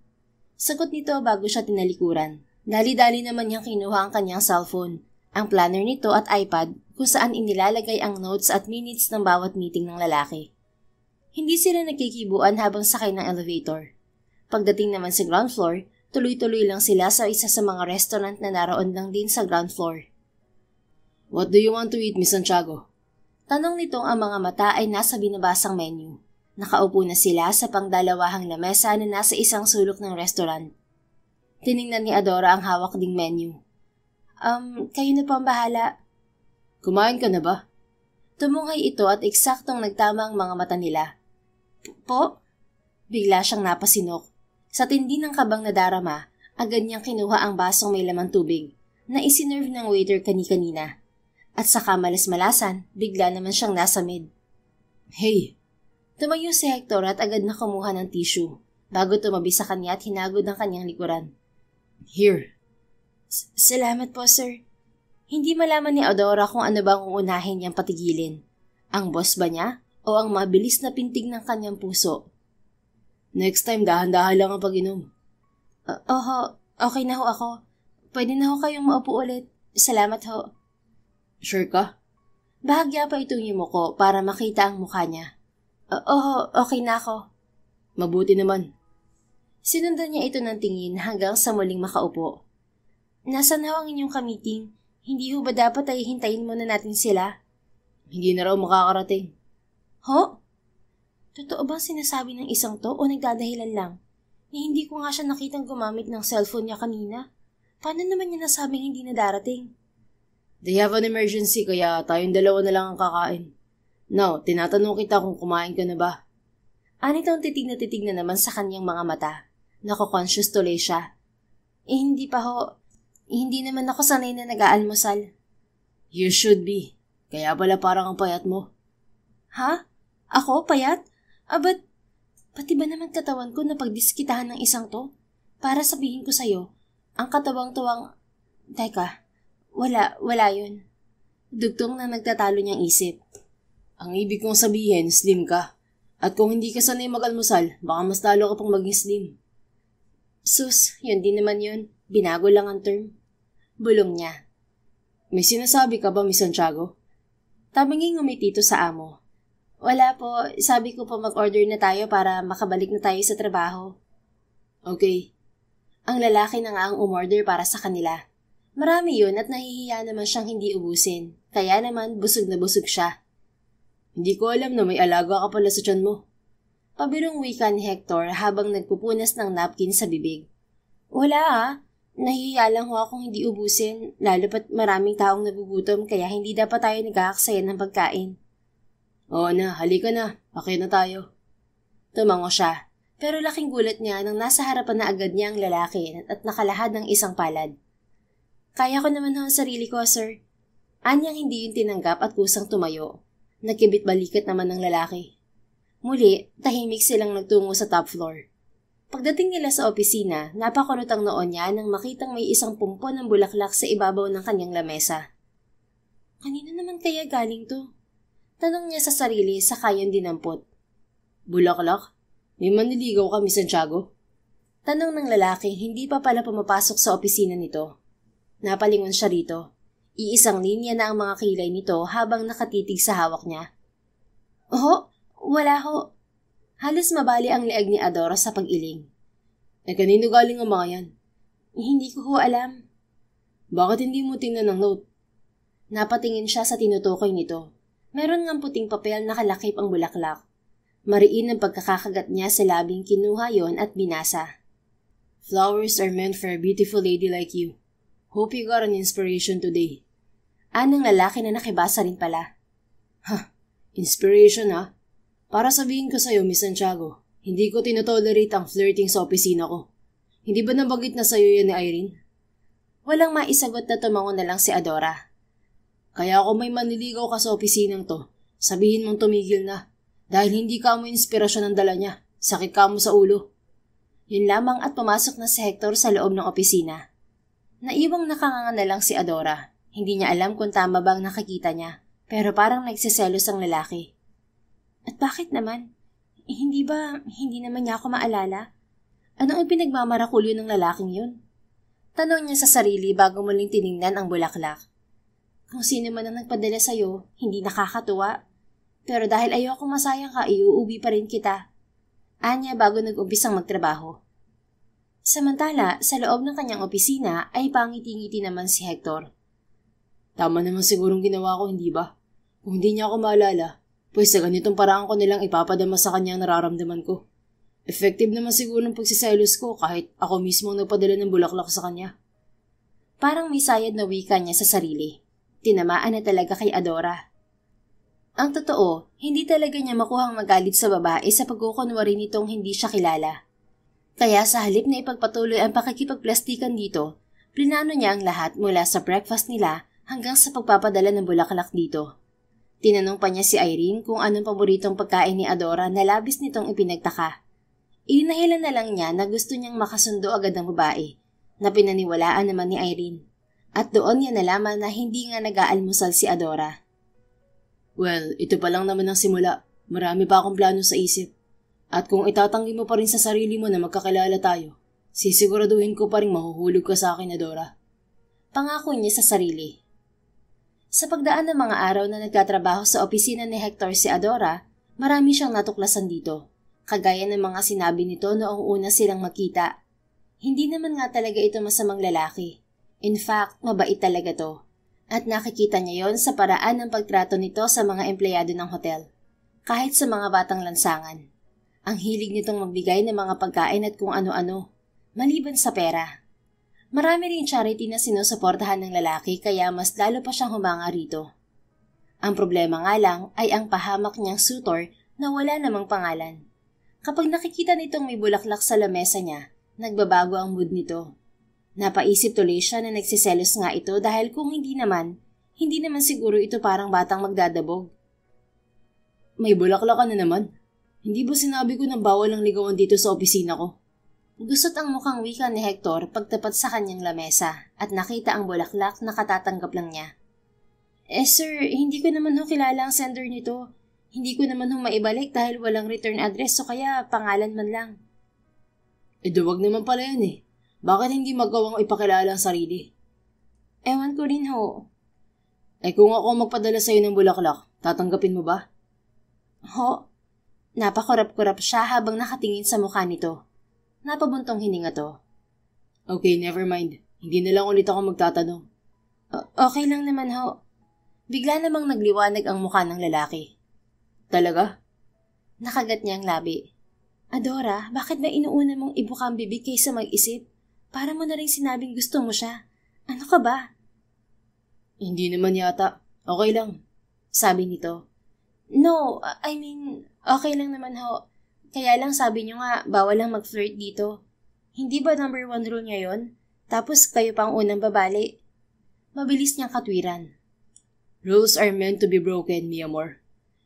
Sagot nito bago siya tinalikuran. Dali-dali naman niyang kinuha ang kanyang cellphone, ang planner nito at iPad kung saan inilalagay ang notes at minutes ng bawat meeting ng lalaki. Hindi sila nagkikibuan habang sakay ng elevator. Pagdating naman sa ground floor, tuloy-tuloy lang sila sa isa sa mga restaurant na naroon lang din sa ground floor. What do you want to eat, Miss Santiago? Tanong nitong ang mga mata ay nasa binabasang menu. Nakaupo na sila sa pangdalawahang lamesa na nasa isang sulok ng restaurant. Tiningnan ni Adora ang hawak ding menu. Kayo na po ang bahala. Kumain ka na ba? Tumunghay ito at eksaktong nagtama ang mga mata nila. Po? Bigla siyang napasinok. Sa tindi ng kabang nadarama, agad niyang kinuha ang basong may lamang tubig na isinerve ng waiter kani-kanina. At sa kamalas-malasan, bigla naman siyang nasa mid. Hey! Tumayo si Hector at agad na kumuha ng tissue bago tumabi sa kanya at hinagod ang kanyang likuran. Here. Salamat po, sir. Hindi malaman ni Adora kung ano bang uunahin niyang patigilin. Ang boss ba niya o ang mabilis na pintig ng kanyang puso? Next time, dahan-dahan lang ang pag-inom. Okay na ho ako. Pwede na ho kayong maupo ulit. Salamat ho. Sure ka? Bahagya pa itong yumuko para makita ang mukha niya. Okay na ako. Mabuti naman. Sinundan niya ito ng tingin hanggang sa muling makaupo. Nasaan ho ang inyong ka-meeting? Hindi ho ba dapat ay hintayin muna natin sila? Hindi na raw makakarating. Ho? Totoo bang sinasabi ng isang to o nagdadahilan lang? Ni hindi ko nga siya nakitang gumamit ng cellphone niya kanina. Paano naman niya nasabing hindi na darating? They have an emergency kaya tayong dalawa na lang ang kakain. Now, tinatanong kita kung kumain ka na ba? Anitong titig na naman sa kanyang mga mata. Nako-conscious tuloy siya. Hindi pa ho. Hindi naman ako sanay na nag-aalmusal. You should be. Kaya pala parang ang payat mo. Ha? Ako? Payat? But, pati ba naman katawan ko na pagdiskitahan ng isang to? Para sabihin ko sa'yo, ang katawang-tuwang... Teka, wala yun. Dugtong na nagtatalo niyang isip. Ang ibig kong sabihin, slim ka. At kung hindi ka sanay mag-almusal, baka mas talo ka pang maging slim. Sus, yun din naman yun. Binago lang ang term. Bulong niya. May sinasabi ka ba, Miss Santiago? Tabinging umitito sa amo. Wala po, sabi ko po mag-order na tayo para makabalik na tayo sa trabaho. Okay. Ang lalaki na nga ang umorder para sa kanila. Marami yun at nahihiya naman siyang hindi ubusin, kaya naman busog na busog siya. Hindi ko alam na may alaga ka pala sa tiyan mo. Pabirong wika ni Hector habang nagpupunas ng napkin sa bibig. Wala ah, nahihiya lang ho akong hindi ubusin, lalo pat maraming taong nagugutom kaya hindi dapat tayo nagkakasaya ng pagkain. Oo na, halika na, akyat na tayo. Tumango siya, pero laking gulat niya nang nasa harapan na agad niya ang lalaki at nakalahad ng isang palad. Kaya ko naman ho ang sarili ko, sir. Anyang hindi yun tinanggap at kusang tumayo. Nagkibit balikat naman ng lalaki. Muli, tahimik silang nagtungo sa top floor. Pagdating nila sa opisina, napakurot ang noon niya nang makitang may isang pumpon ng bulaklak sa ibabaw ng kanyang lamesa. Kanino naman kaya galing to? Tanong niya sa sarili sa kayang dinampot. Bulaklak? May manliligaw ka, Miss Santiago? Tanong ng lalaki hindi pa pala pumapasok sa opisina nito. Napalingon siya rito. Iisang linya na ang mga kilay nito habang nakatitig sa hawak niya. Oho, wala ho. Halos mabali ang leeg ni Adora sa pag-iling. Kanino galing ang mga yan? Hindi ko ho alam. Bakit hindi mo tingnan ng note? Napatingin siya sa tinutukoy nito. Meron ngang puting papel na kalakip ang bulaklak. Mariin ang pagkakakagat niya sa labing kinuha yon at binasa. Flowers are meant for a beautiful lady like you. Hope you got an inspiration today. Anang lalaki na nakibasa rin pala. Inspiration ha? Para sabihin ko sa'yo, Miss Santiago, hindi ko tinotolerate ang flirting sa opisina ko. Hindi ba nabagit na sa'yo yan ni Irene? Walang maisagot na tumango na lang si Adora. Kaya kung may manliligaw ka sa opisinang to, sabihin mong tumigil na. Dahil hindi ka mo inspirasyon ang dala niya. Sakit ka mo sa ulo. Yun lamang at pumasok na si Hector sa loob ng opisina. Naiwang nakanganga na lang si Adora. Hindi niya alam kung tama bang nakikita niya, pero parang nagsiselos ang lalaki. At bakit naman? Hindi naman niya ako maalala? Ano ang pinagmamarakulyo ng lalaking yun? Tanong niya sa sarili bago muling tiningnan ang bulaklak. Kung sino man ang nagpadala sa'yo, hindi nakakatuwa. Pero dahil ayoko masayang ka, iuubi pa rin kita. Anya bago nag-umpisang magtrabaho. Samantala, sa loob ng kanyang opisina ay pangiti-ngiti naman si Hector. Tama naman sigurong ginawa ko, hindi ba? Kung hindi niya ako maalala, pues sa ganitong paraan ko nilang ipapadama sa kanya ang nararamdaman ko. Effective naman siguro ng pagsiselos ko kahit ako mismo ang nagpadala ng bulaklak sa kanya. Parang may sayad na wika niya sa sarili. Tinamaan na talaga kay Adora. Ang totoo, hindi talaga niya makuhang magalit sa babae sa pagkukunwari nitong hindi siya kilala. Kaya sa halip na ipagpatuloy ang pakikipagplastikan dito, plinano niya ang lahat mula sa breakfast nila hanggang sa pagpapadala ng bulaklak dito. Tinanong pa niya si Irene kung anong paboritong pagkain ni Adora na labis nitong ipinagtaka. Inahilan na lang niya na gusto niyang makasundo agad ng babae, na pinaniwalaan naman ni Irene. At doon niya nalaman na hindi nga nag-aalmusal si Adora. Well, ito pa lang naman ang simula. Marami pa akong plano sa isip. At kung itatanggi mo pa rin sa sarili mo na magkakilala tayo, sisiguraduhin ko pa rin mahuhulog ka sa akin, Adora. Pangako niya sa sarili. Sa pagdaan ng mga araw na nagtatrabaho sa opisina ni Hector si Adora, marami siyang natuklasan dito, kagaya ng mga sinabi nito noong una silang makita. Hindi naman nga talaga ito masamang lalaki. In fact, mabait talaga to. At nakikita niya yon sa paraan ng pagtrato nito sa mga empleyado ng hotel, kahit sa mga batang lansangan. Ang hilig nitong magbigay ng mga pagkain at kung ano-ano, maliban sa pera. Marami rin charity na sinusuportahan ng lalaki kaya mas lalo pa siyang humanga rito. Ang problema nga lang ay ang pahamak niyang suitor na wala namang pangalan. Kapag nakikita nitong may bulaklak sa lamesa niya, nagbabago ang mood nito. Napaisip tuloy siya na nagsiselos nga ito dahil kung hindi naman siguro ito parang batang magdadabog. May bulaklak ka na naman. Hindi ba sinabi ko na bawal ang ligawan dito sa opisina ko? Gusot ang mukhang wika ni Hector pagtapat sa kanyang lamesa at nakita ang bulaklak na katatanggap lang niya. Sir, hindi ko naman kilala ang sender nito. Hindi ko naman maibalik dahil walang return address o kaya pangalan man lang. Duwag naman pala yan eh. Bakit hindi magawang ipakilala ang sarili? Ewan ko rin ho. Kung ako magpadala sa'yo ng bulaklak, tatanggapin mo ba? Ho? Napakurap-kurap siya habang nakatingin sa mukha nito. Napabuntong hininga to. Okay, never mind. Hindi na lang ulit ako magtatanong. Okay lang naman ho. Bigla namang nagliwanag ang mukha ng lalaki. Talaga? Nakagat niya ang labi. Adora, bakit ba inuuna mong ibuka ang bibig kaysa mag-isip? Para mo na rin sinabing gusto mo siya. Ano ka ba? Hindi naman yata. Okay lang. Sabi nito. No, I mean, okay lang naman ho. Kaya lang sabi niyo nga, bawal lang mag-flirt dito. Hindi ba number 1 rule niya yon? Tapos kayo pang unang babali. Mabilis niyang katwiran. Rules are meant to be broken, mi amor.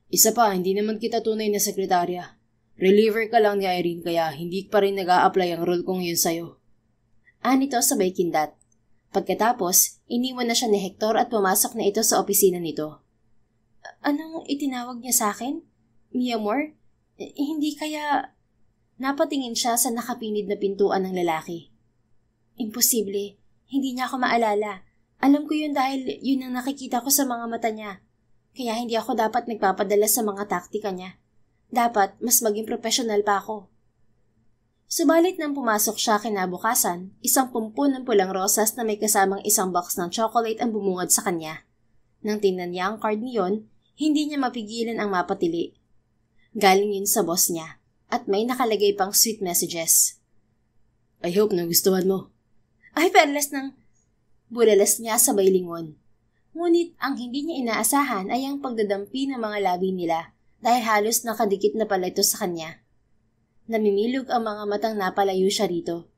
Isa pa, hindi naman kita tunay na sekretarya. Reliever ka lang ni Irene kaya hindi pa rin nag-a-apply ang role kong yun sa'yo. Nito sabay kindat. Pagkatapos, iniwan na siya ni Hector at pumasok na ito sa opisina nito. Anong itinawag niya sa akin? Mi amor? Hindi kaya... Napatingin siya sa nakapinid na pintuan ng lalaki. Imposible. Hindi niya ako maalala. Alam ko yun dahil yun ang nakikita ko sa mga mata niya. Kaya hindi ako dapat nagpapadala sa mga taktika niya. Dapat mas maging profesional pa ako. Subalit nang pumasok siya kinabukasan, isang pumpun ng pulang rosas na may kasamang isang box ng chocolate ang bumungad sa kanya. Nang tingnan niya ang card niyon, hindi niya mapigilan ang mapatili. Galing yun sa boss niya, at may nakalagay pang sweet messages. I hope nagustuhan mo. Ay, perlas ng... Bulalas niya sabay lingon. Ngunit ang hindi niya inaasahan ay ang pagdadampi ng mga labi nila dahil halos nakadikit na pala ito sa kanya. Namimilog ang mga matang napalayo siya rito.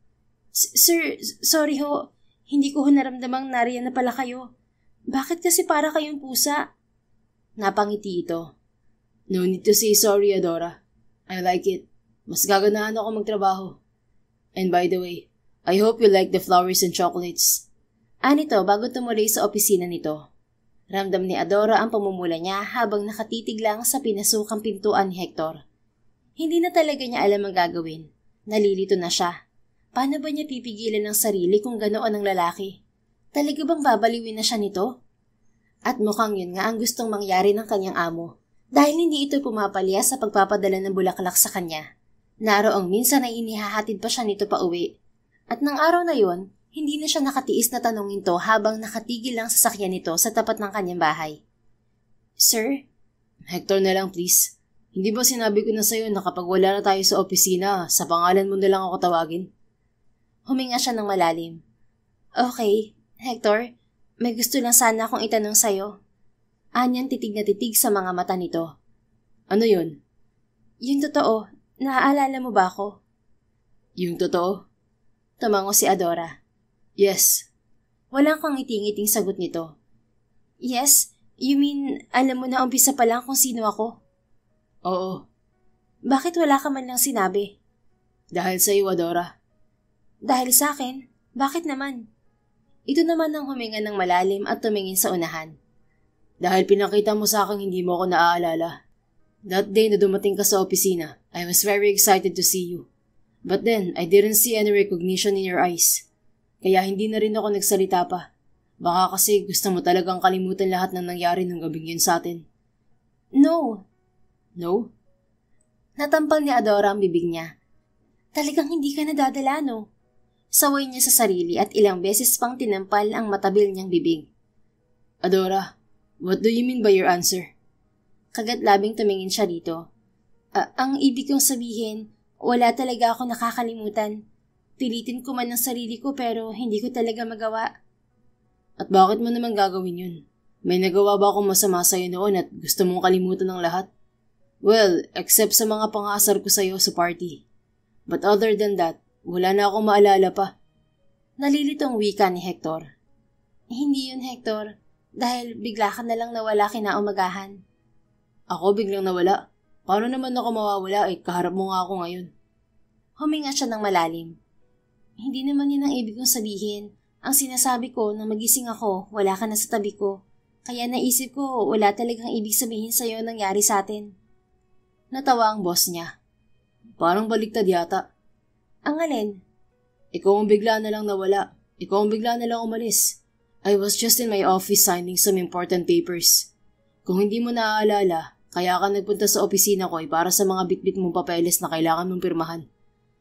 Sir, sorry ho. Hindi ko naramdamang nariyan na pala kayo. Bakit kasi para kayong pusa? Napangiti ito. No need to say sorry, Adora. I like it. Mas gaganahan ako magtrabaho. And by the way, I hope you like the flowers and chocolates. Nito bago tumuloy sa opisina nito. Ramdam ni Adora ang pamumula niya habang nakatitig lang sa pinasukang pintuan ni Hector. Hindi na talaga niya alam ang gagawin. Nalilito na siya. Paano ba niya pipigilan ang sarili kung ganoon ang lalaki? Talaga bang babaliwin na siya nito? At mukhang yun nga ang gustong mangyari ng kanyang amo. Dahil hindi ito pumapalya sa pagpapadala ng bulaklak sa kanya. Naroong minsan ay inihahatid pa siya nito pa uwi. At ng araw na yon, hindi na siya nakatiis na tanongin to habang nakatigil lang sa sasakyan nito sa tapat ng kanyang bahay. Sir? Hector na lang please. Hindi ba sinabi ko na sa'yo na kapag wala na tayo sa opisina, sa pangalan mo na lang ako tawagin? Huminga siya ng malalim. Okay, Hector, may gusto lang sana akong itanong sa'yo. Anyang titig na titig sa mga mata nito. Ano yun? Yung totoo, naaalala mo ba ako? Yung totoo? Tumango si Adora. Yes. Walang kang ngiting-ngiting sagot nito. Yes? You mean, alam mo na umpisa pa lang kung sino ako? Oo. Bakit wala ka man lang sinabi? Dahil sa iyo, Adora. Dahil sa akin? Bakit naman? Ito naman ang huminga ng malalim at tumingin sa unahan. Dahil pinakita mo sa akin hindi mo ako naaalala. That day na dumating ka sa opisina, I was very excited to see you. But then, I didn't see any recognition in your eyes. Kaya hindi na rin ako nagsalita pa. Baka kasi gusto mo talagang kalimutan lahat ng nangyari nung gabing yun sa atin. No. No? Natampal ni Adora ang bibig niya. Talagang hindi ka nadadala, no? Saway niya sa sarili at ilang beses pang tinampal ang matabil niyang bibig. Adora, what do you mean by your answer? Kagat-labing tumingin siya dito. Ang ibig kong sabihin, wala talaga ako nakakalimutan. Pilitin ko man ang sarili ko pero hindi ko talaga magawa. At bakit mo naman gagawin yun? May nagawa ba akong masama sa'yo noon at gusto mong kalimutan ng lahat? Well, except sa mga pang-aasar ko sa'yo sa party. But other than that, wala na akong maalala pa. Nalilito ang wika ni Hector. Hindi yun, Hector. Dahil bigla ka na lang nawala kinaumagahan. Ako biglang nawala? Paano naman ako mawawala kaharap mo nga ako ngayon? Huminga siya ng malalim. Hindi naman yun ang ibig kong sabihin. Ang sinasabi ko na magising ako, wala ka na sa tabi ko. Kaya naisip ko wala talagang ibig sabihin sa'yo nangyari sa atin. Natawa ang boss niya. Parang baliktad yata. Ang alin? Ikaw ang bigla na lang nawala. Ikaw ang bigla na lang umalis. I was just in my office signing some important papers. Kung hindi mo naaalala, kaya ka nagpunta sa opisina ko para sa mga bitbit mong papeles na kailangan mong pirmahan.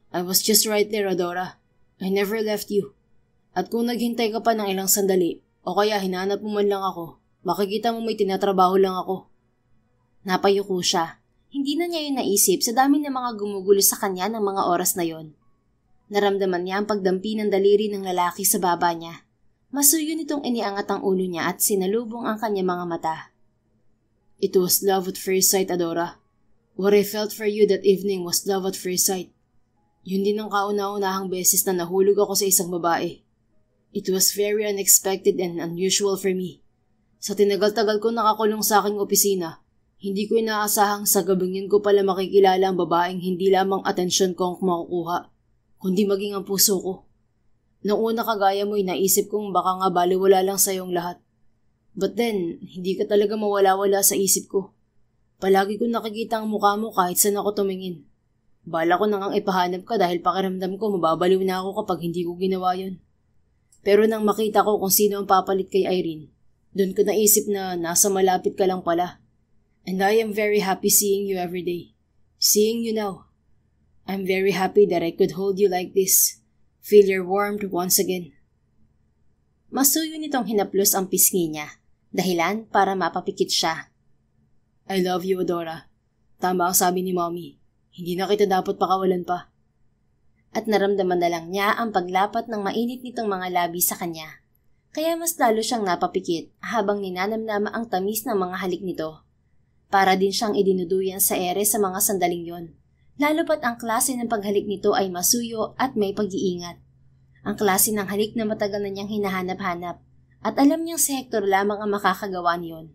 I was just right there, Adora. I never left you. At kung naghintay ka pa ng ilang sandali, o kaya hinanap mo man lang ako, makikita mo may tinatrabaho lang ako. Napayuko siya. Hindi na niya yun naisip sa dami ng mga gumugulo sa kanya ng mga oras na yon. Naramdaman niya ang pagdampi ng daliri ng lalaki sa baba niya. Masuyo nitong iniangat ang ulo niya at sinalubong ang kanyang mga mata. It was love at first sight, Adora. What I felt for you that evening was love at first sight. Yun din ang kauna-unahang beses na nahulog ako sa isang babae. It was very unexpected and unusual for me. Sa tinagal-tagal ko nakakulong sa aking opisina, hindi ko inaasahang sa gabing yun ko pala makikilala ang babaeng hindi lamang atensyon ko ang makukuha, kundi maging ang puso ko. Noong una kagaya mo'y naisip kong baka nga baliwala lang sa iyong lahat. But then, hindi ka talaga mawala-wala sa isip ko. Palagi ko nakikita ang mukha mo kahit saan ako tumingin. Bala ko nang ipahanap ka dahil pakiramdam ko mababaliw na ako kapag hindi ko ginawa yun. Pero nang makita ko kung sino ang papalit kay Irene, doon ko naisip na nasa malapit ka lang pala. And I am very happy seeing you every day. Seeing you now. I'm very happy that I could hold you like this. Feel your warmth once again. Masuyo nitong hinaplos ang pisngi niya, dahilan para mapapikit siya. I love you, Adora. Tama ang sabi ni Mommy. Hindi na kita dapat pakawalan pa. At naramdaman na lang niya ang paglapat ng mainit nitong mga labi sa kanya. Kaya mas lalo siyang napapikit habang ninanamnama ang tamis ng mga halik nito. Para din siyang idinuduyan sa ere sa mga sandaling yon. Lalo pat ang klase ng paghalik nito ay masuyo at may pag-iingat. Ang klase ng halik na matagal na niyang hinahanap-hanap at alam niyang si Hector lamang ang makakagawa niyon.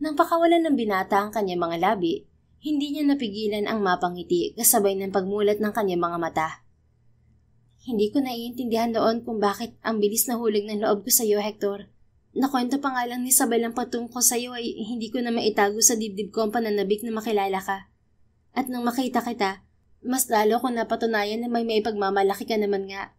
Nang pakawalan ng binata ang kanyang mga labi, hindi niya napigilan ang mapangiti kasabay ng pagmulat ng kanyang mga mata. Hindi ko naiintindihan noon kung bakit ang bilis na hulog ng loob ko sa iyo, Hector. Nakwento pa nga lang ni Isabel ang patungkol sa iyo ay hindi ko na maitago sa dibdib ko ang pananabik na makilala ka. At nang makita kita, mas lalo ko napatunayan na may pagmamalaki ka naman nga.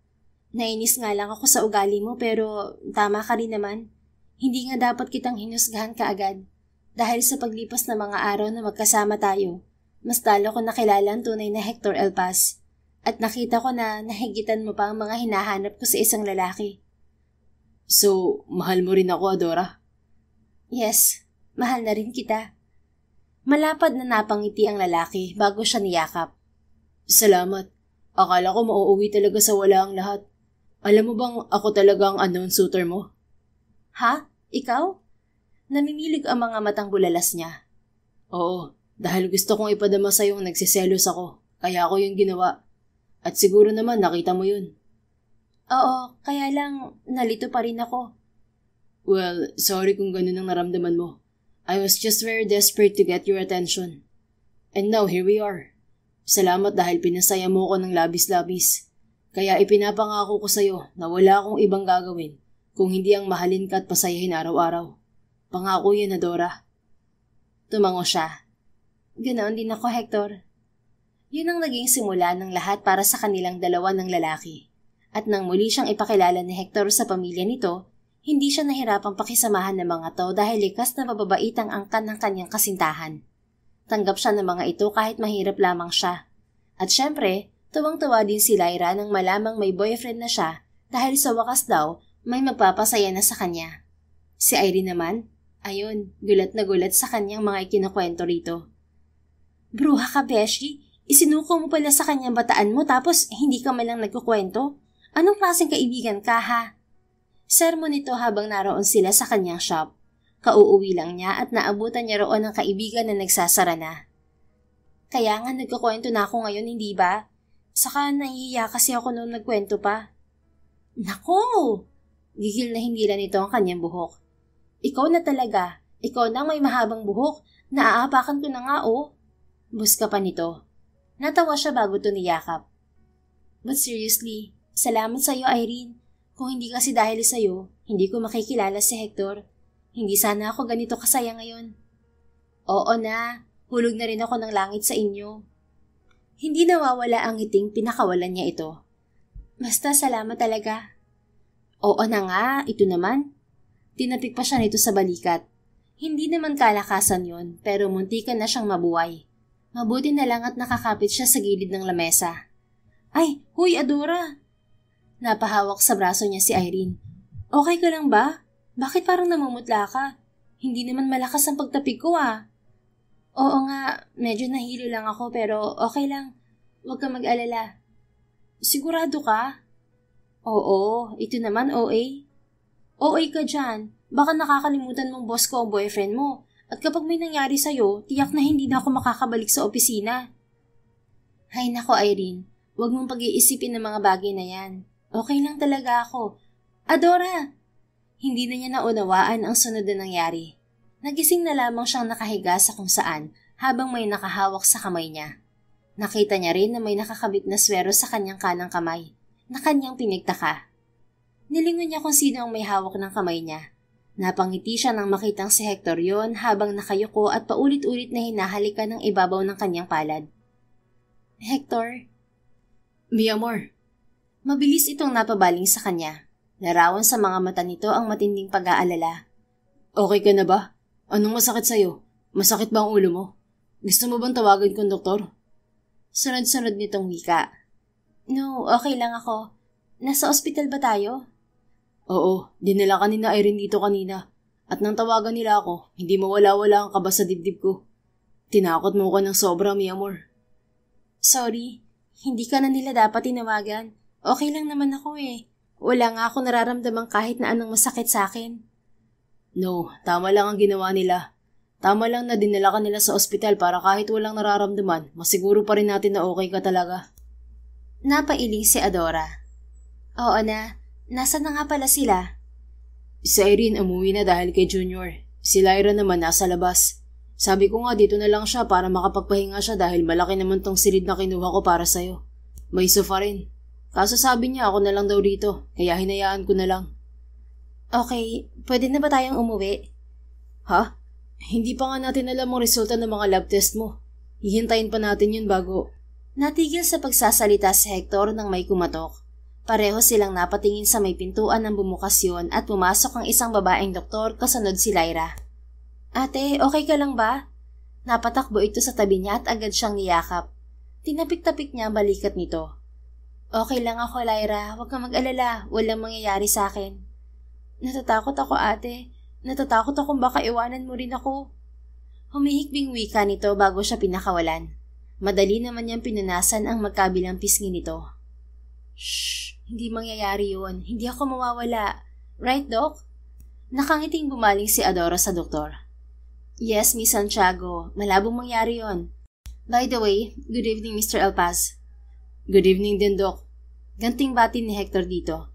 Nainis nga lang ako sa ugali mo pero tama ka rin naman. Hindi nga dapat kitang hinusgahan kaagad. Dahil sa paglipas ng mga araw na magkasama tayo, mas lalo ko nakilala ang tunay na Hector Elpas. At nakita ko na nahigitan mo pa ang mga hinahanap ko sa isang lalaki. So, mahal mo rin ako, Adora? Yes, mahal na rin kita. Malapad na napangiti ang lalaki bago siya niyakap. Salamat. Akala ko mauuwi talaga sa wala ang lahat. Alam mo bang ako talaga ang unknown suitor mo? Ha? Ikaw? Namimilig ang mga matang bulalas niya. Oo, dahil gusto kong ipadama sa yung nagsiselos ako. Kaya ako yung ginawa. At siguro naman nakita mo yun. Oo, kaya lang nalito pa rin ako. Well, sorry kung ganun ang naramdaman mo. I was just very desperate to get your attention. And now, here we are. Salamat dahil pinasaya mo ko ng labis-labis. Kaya ipinapangako ko sa'yo na wala akong ibang gagawin kung hindi ang mahalin ka at pasayahin araw-araw. Pangako yan, Adora. Tumango siya. Ganoon din ako, Hector. Yun ang naging simula ng lahat para sa kanilang dalawa ng lalaki. At nang muli siyang ipakilala ni Hector sa pamilya nito, hindi siya nahirapang pakisamahan ng mga to dahil likas na mababait ang angkan ng kanyang kasintahan. Tanggap siya ng mga ito kahit mahirap lamang siya. At syempre, tuwang-tuwa din si Lyra nang malamang may boyfriend na siya dahil sa wakas daw may magpapasaya na sa kanya. Si Irene naman, ayun, gulat na gulat sa kanyang mga ikinakwento rito. Bruha ka, Beshi? Isinuko mo pala sa kanyang bataan mo tapos hindi ka malang nagkukwento? Anong klaseng kaibigan ka, ha? Sermon nito habang naroon sila sa kanyang shop. Kauuwi lang niya at naabutan niya roon ang kaibigan na nagsasara na. Kaya nga nagkukwento na ako ngayon, hindi ba? Saka nahihiya kasi ako noon nagkwento pa. Naku! Gigil na hinila nito ang kanyang buhok. Ikaw na talaga. Ikaw na may mahabang buhok. Naaapakan ko na nga, oh. Buska pa nito. Natawa siya bago ito niyakap. But seriously, salamat sa iyo, Irene. Kung hindi kasi dahil sa iyo, hindi ko makikilala si Hector. Hindi sana ako ganito kasaya ngayon. Oo na, hulog na rin ako ng langit sa inyo. Hindi nawawala ang ngiting pinakawalan niya ito. Basta salamat talaga. Oo na nga, ito naman. Tinapik pa siya nito sa balikat. Hindi naman kalakasan yon, pero muntikan na siyang mabuhay. Mabuti na lang at nakakapit siya sa gilid ng lamesa. Ay, huy Adora! Napahawak sa braso niya si Irene. Okay ka lang ba? Bakit parang namumutla ka? Hindi naman malakas ang pagtapig ko ah. Oo nga, medyo nahilo lang ako pero okay lang. Huwag kang mag-alala. Sigurado ka? Oo, ito naman OA. OA ka dyan. Baka nakakalimutan mong boss ko ang boyfriend mo. At kapag may nangyari sa'yo, tiyak na hindi na ako makakabalik sa opisina. Hay nako Irene, huwag mong pag-iisipin ng mga bagay na yan. Okay lang talaga ako. Adora! Hindi na niya naunawaan ang sunod na nangyari. Nagising na lamang siyang nakahiga sa kung saan habang may nakahawak sa kamay niya. Nakita niya rin na may nakakabit na swero sa kanyang kanang kamay na kanyang pinagtaka. Nilingon niya kung sino ang may hawak ng kamay niya. Napangiti siya nang makitang si Hector yon habang nakayuko at paulit-ulit na hinahalikan ng ibabaw ng kanyang palad. Hector? Mi amor. Mabilis itong napabaling sa kanya. Larawan sa mga mata nito ang matinding pag-aalala. Okay ka na ba? Anong masakit sa'yo? Masakit ba ang ulo mo? Gusto mo bang tawagan kong doktor? Sunod-sunod nitong wika. No, okay lang ako. Nasa ospital ba tayo? Oo, dinala ka ni na Irene dito kanina. At nang tawagan nila ako, hindi mawala-wala ang kaba sa dibdib ko. Tinakot mo ko ng sobra, mi amor. Sorry, hindi ka na nila dapat tinawagan. Okay lang naman ako eh. Wala nga ako nararamdaman kahit na anong masakit sa akin. No, tama lang ang ginawa nila. Tama lang na dinala ka nila sa ospital para kahit walang nararamdaman, masiguro pa rin natin na okay ka talaga. Napailing si Adora. Oo na, nasa na nga pala sila? Si Irene umuwi na dahil kay Junior. Si Lyra naman nasa labas. Sabi ko nga dito na lang siya para makapagpahinga siya dahil malaki naman tong silid na kinuha ko para sa'yo. May sofa rin. Kaso sabi niya ako na lang daw dito, kaya hinayaan ko na lang. Okay, pwede na ba tayong umuwi? Ha? Hindi pa nga natin alam ang resulta ng mga lab test mo. Hihintayin pa natin yun bago. Natigil sa pagsasalita si Hector nang may kumatok. Pareho silang napatingin sa may pintuan ng bumukasyon at pumasok ang isang babaeng doktor kasunod si Lyra. Ate, okay ka lang ba? Napatakbo ito sa tabi niya at agad siyang niyakap. Tinapik-tapik niya ang balikat nito. Okay lang ako, Lyra. Huwag kang mag-alala. Walang mangyayari sa akin. Natatakot ako, ate. Natatakot akong baka iwanan mo rin ako. Humihikbing wika nito bago siya pinakawalan. Madali naman niyang pinunasan ang magkabilang pisngi nito. Shh! Hindi mangyayari yun. Hindi ako mawawala. Right, Doc? Nakangiting bumaling si Adora sa doktor. Yes, Miss Santiago. Malabong mangyari yon. By the way, good evening, Mr. Alpaz. Good evening din, Doc. Ganting bati ni Hector dito.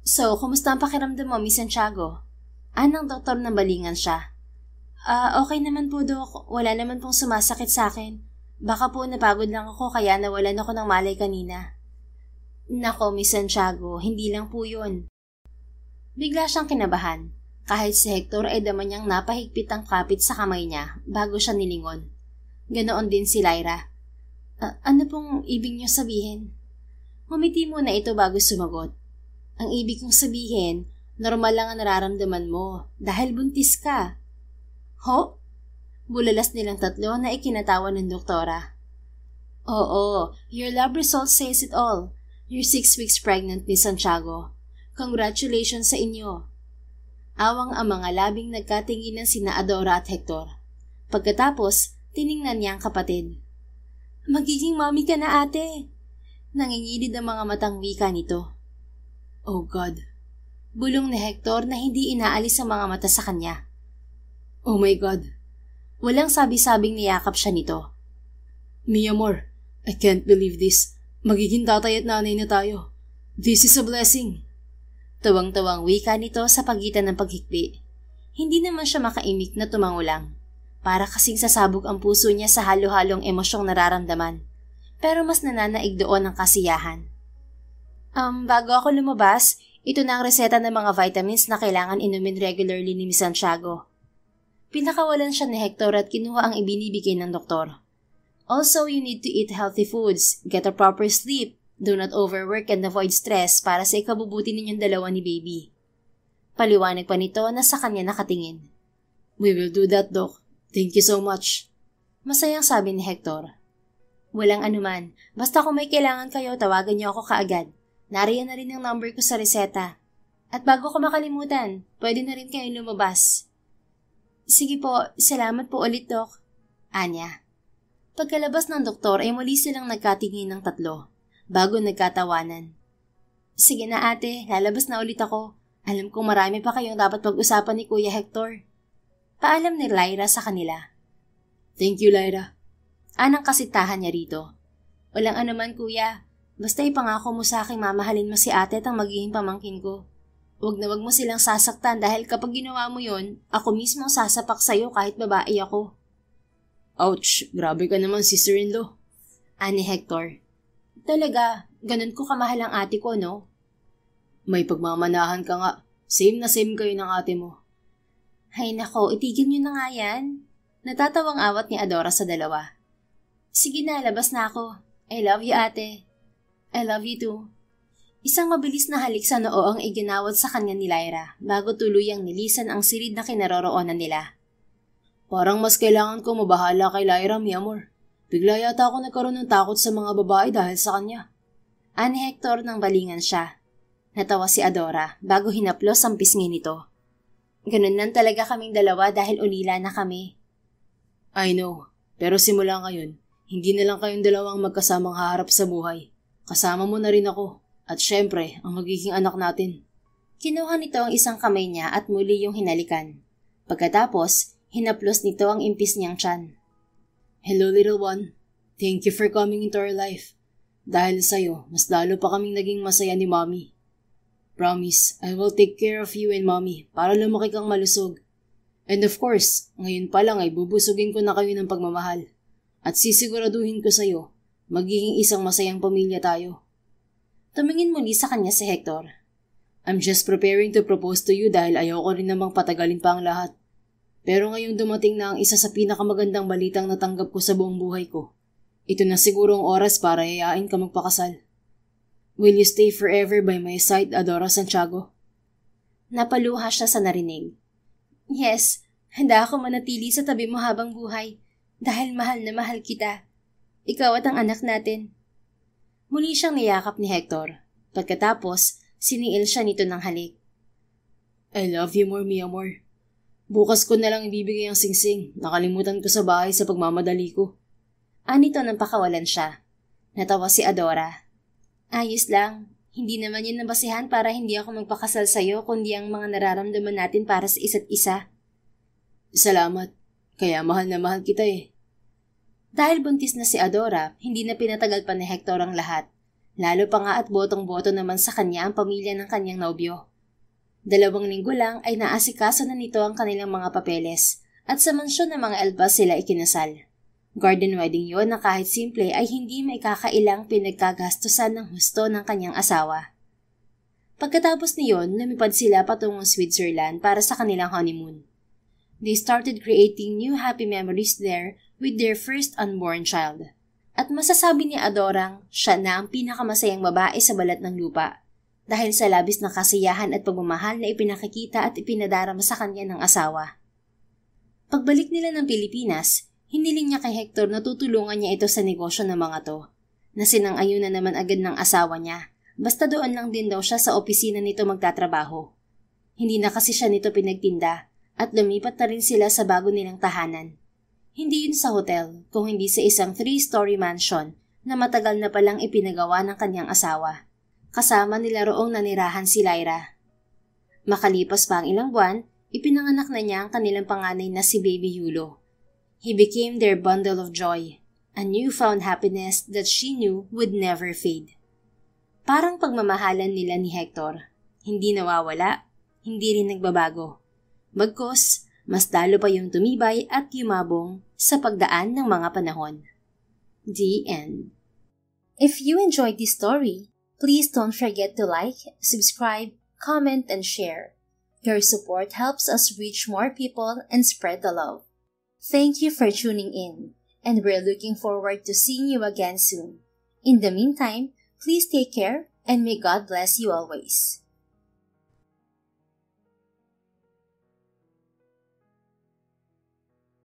So, kumusta ang pakiramdam mo, Miss Santiago? Anang doktor nang balingan siya. Okay naman po, Doc. Wala naman pong sumasakit sa akin. Baka po napagod lang ako kaya nawalan ako ng malay kanina. Nako, Miss Santiago, hindi lang po yun. Bigla siyang kinabahan. Kahit si Hector ay dama niyang napahigpit ang kapit sa kamay niya bago siya nilingon. Ganoon din si Lyra. Ano pong ibig niyo sabihin? Humiti muna ito bago sumagot. Ang ibig kong sabihin, normal lang ang nararamdaman mo dahil buntis ka. Ho? Bulalas nilang tatlo na ikinatawa ng doktora. Oo, your lab result says it all. You're 6 weeks pregnant, Miss Santiago. Congratulations sa inyo. Awang ang mga labing nagkatinginan sina Adora at Hector. Pagkatapos, tiningnan niya ang kapatid. Magiging mommy ka na, ate. Nangingilid ang mga matang wika nito. Oh God. Bulong ni Hector na hindi inaalis ang mga mata sa kanya. Oh my God. Walang sabi-sabing niyakap siya nito. Mi amor, I can't believe this. Magiging tatay at nanay na tayo. This is a blessing. Tuwang-tuwang wika nito sa pagitan ng paghikbi. Hindi naman siya makaimik na tumangulang. Para kasing sasabog ang puso niya sa halo-halong emosyong nararamdaman. Pero mas nananaig doon ang kasiyahan. Bago ako lumabas, ito na ang reseta ng mga vitamins na kailangan inumin regularly ni Miss Santiago. Pinakawalan siya ni Hector at kinuha ang ibinibigay ng doktor. Also, you need to eat healthy foods, get a proper sleep, do not overwork and avoid stress para sa ikabubuti ninyong dalawa ni baby. Paliwanag pa nito na sa kanya nakatingin. We will do that, Doc. Thank you so much. Masayang sabi ni Hector. Walang anuman. Basta kung may kailangan kayo, tawagan niyo ako kaagad. Nariyan na rin ang number ko sa reseta. At bago ko makalimutan, pwede na rin kayong lumabas. Sige po, salamat po ulit, Dok. Anya. Pagkalabas ng doktor ay muli silang nagkatingin ng tatlo, bago nagkatawanan. Sige na ate, lalabas na ulit ako. Alam kong marami pa kayong dapat pag-usapan ni Kuya Hector. Paalam ni Lyra sa kanila. Thank you, Lyra. Anang kasitahan niya rito. Walang anuman, kuya. Basta ipangako mo sa aking mamahalin mo si ate at ang magiging pamangkin ko. Huwag na wag mo silang sasaktan dahil kapag ginawa mo yon, ako mismo ang sasapak sa'yo kahit babae ako. Ouch, grabe ka naman, sister-in-law. Ani Hector. Talaga, ganun ko kamahal ang ate ko, no? May pagmamanahan ka nga. Same na same kayo ng ate mo. Hay nako, itigil nyo na nga yan. Natatawang awat ni Adora sa dalawa. Sige na, labas na ako. I love you, ate. I love you too. Isang mabilis na halik sa noo ang iginawad sa kanya ni Lyra bago tuluyang nilisan ang silid na kinaroroonan nila. Parang mas kailangan ko mabahala kay Lyra, mi amor. Bigla yata ako nagkaroon ng takot sa mga babae dahil sa kanya. Ani Hector nang balingan siya. Natawa si Adora bago hinaplos ang pisngi nito. Ganun lang talaga kaming dalawa dahil ulila na kami. I know, pero simula ngayon, hindi na lang kayong dalawang magkasamang haharap sa buhay. Kasama mo na rin ako. At syempre, ang magiging anak natin. Kinuha nito ang isang kamay niya at muli yung hinalikan. Pagkatapos, hinaplos nito ang impis niyang tiyan. Hello little one. Thank you for coming into our life. Dahil sa'yo, mas lalo pa kaming naging masaya ni Mommy. Promise, I will take care of you and Mommy para lumaki kang malusog. And of course, ngayon pa lang ay bubusugin ko na kayo ng pagmamahal. At sisiguraduhin ko sa'yo, magiging isang masayang pamilya tayo. Tumingin muli sa kanya si Hector. I'm just preparing to propose to you dahil ayoko rin namang patagalin pa ang lahat. Pero ngayong dumating na ang isa sa pinakamagandang balitang natanggap ko sa buong buhay ko. Ito na siguro ang oras para yayain ka magpakasal. Will you stay forever by my side, Adora Santiago? Napaluha siya sa narinig. Yes, handa ako manatili sa tabi mo habang buhay dahil mahal na mahal kita. Ikaw at ang anak natin. Muli siyang niyakap ni Hector. Pagkatapos, siniil siya nito ng halik. I love you more, mi amor. Bukas ko na lang ibibigay ang singsing. Nakalimutan ko sa bahay sa pagmamadali ko. Anito nang pakawalan siya. Natawa si Adora. Ayos lang. Hindi naman yun nabasihan para hindi ako magpakasal sa'yo kundi ang mga nararamdaman natin para sa isa't isa. Salamat. Kaya mahal na mahal kita eh. Dahil buntis na si Adora, hindi na pinatagal pa ni Hector ang lahat. Lalo pa nga at botong-boto naman sa kanya ang pamilya ng kanyang nobyo. 2 linggo lang ay naasikaso na nito ang kanilang mga papeles at sa mansyon ng mga Elbas sila ikinasal. Garden wedding yon na kahit simple ay hindi may kakailang pinagkagastusan ng husto ng kanyang asawa. Pagkatapos niyon, lumipad sila patungong Switzerland para sa kanilang honeymoon. They started creating new happy memories there with their first unborn child. At masasabi ni Adorang siya na ang pinakamasayang babae sa balat ng lupa dahil sa labis na kasiyahan at pagmamahal na ipinakikita at ipinadarama sa kanya ng asawa. Pagbalik nila ng Pilipinas, hiniling niya kay Hector na tutulungan niya ito sa negosyo ng mga to, na sinang-ayon na naman agad ng asawa niya, basta doon lang din daw siya sa opisina nito magtatrabaho. Hindi na kasi siya nito pinagtinda at lumipat na rin sila sa bago nilang tahanan. Hindi yun sa hotel, kung hindi sa isang 3-story mansion na matagal na palang ipinagawa ng kanyang asawa. Kasama nila roong nanirahan si Lyra. Makalipas pa ang ilang buwan, ipinanganak na niya ang kanilang panganay na si Baby Yulo. He became their bundle of joy, a newfound happiness that she knew would never fade. Parang pagmamahalan nila ni Hector, hindi nawawala, hindi rin nagbabago. Bagkus, mas lalo pa yung tumibay at yumabong sa pagdaan ng mga panahon. The end. If you enjoyed this story, please don't forget to like, subscribe, comment, and share. Your support helps us reach more people and spread the love. Thank you for tuning in, and we're looking forward to seeing you again soon. In the meantime, please take care and may God bless you always.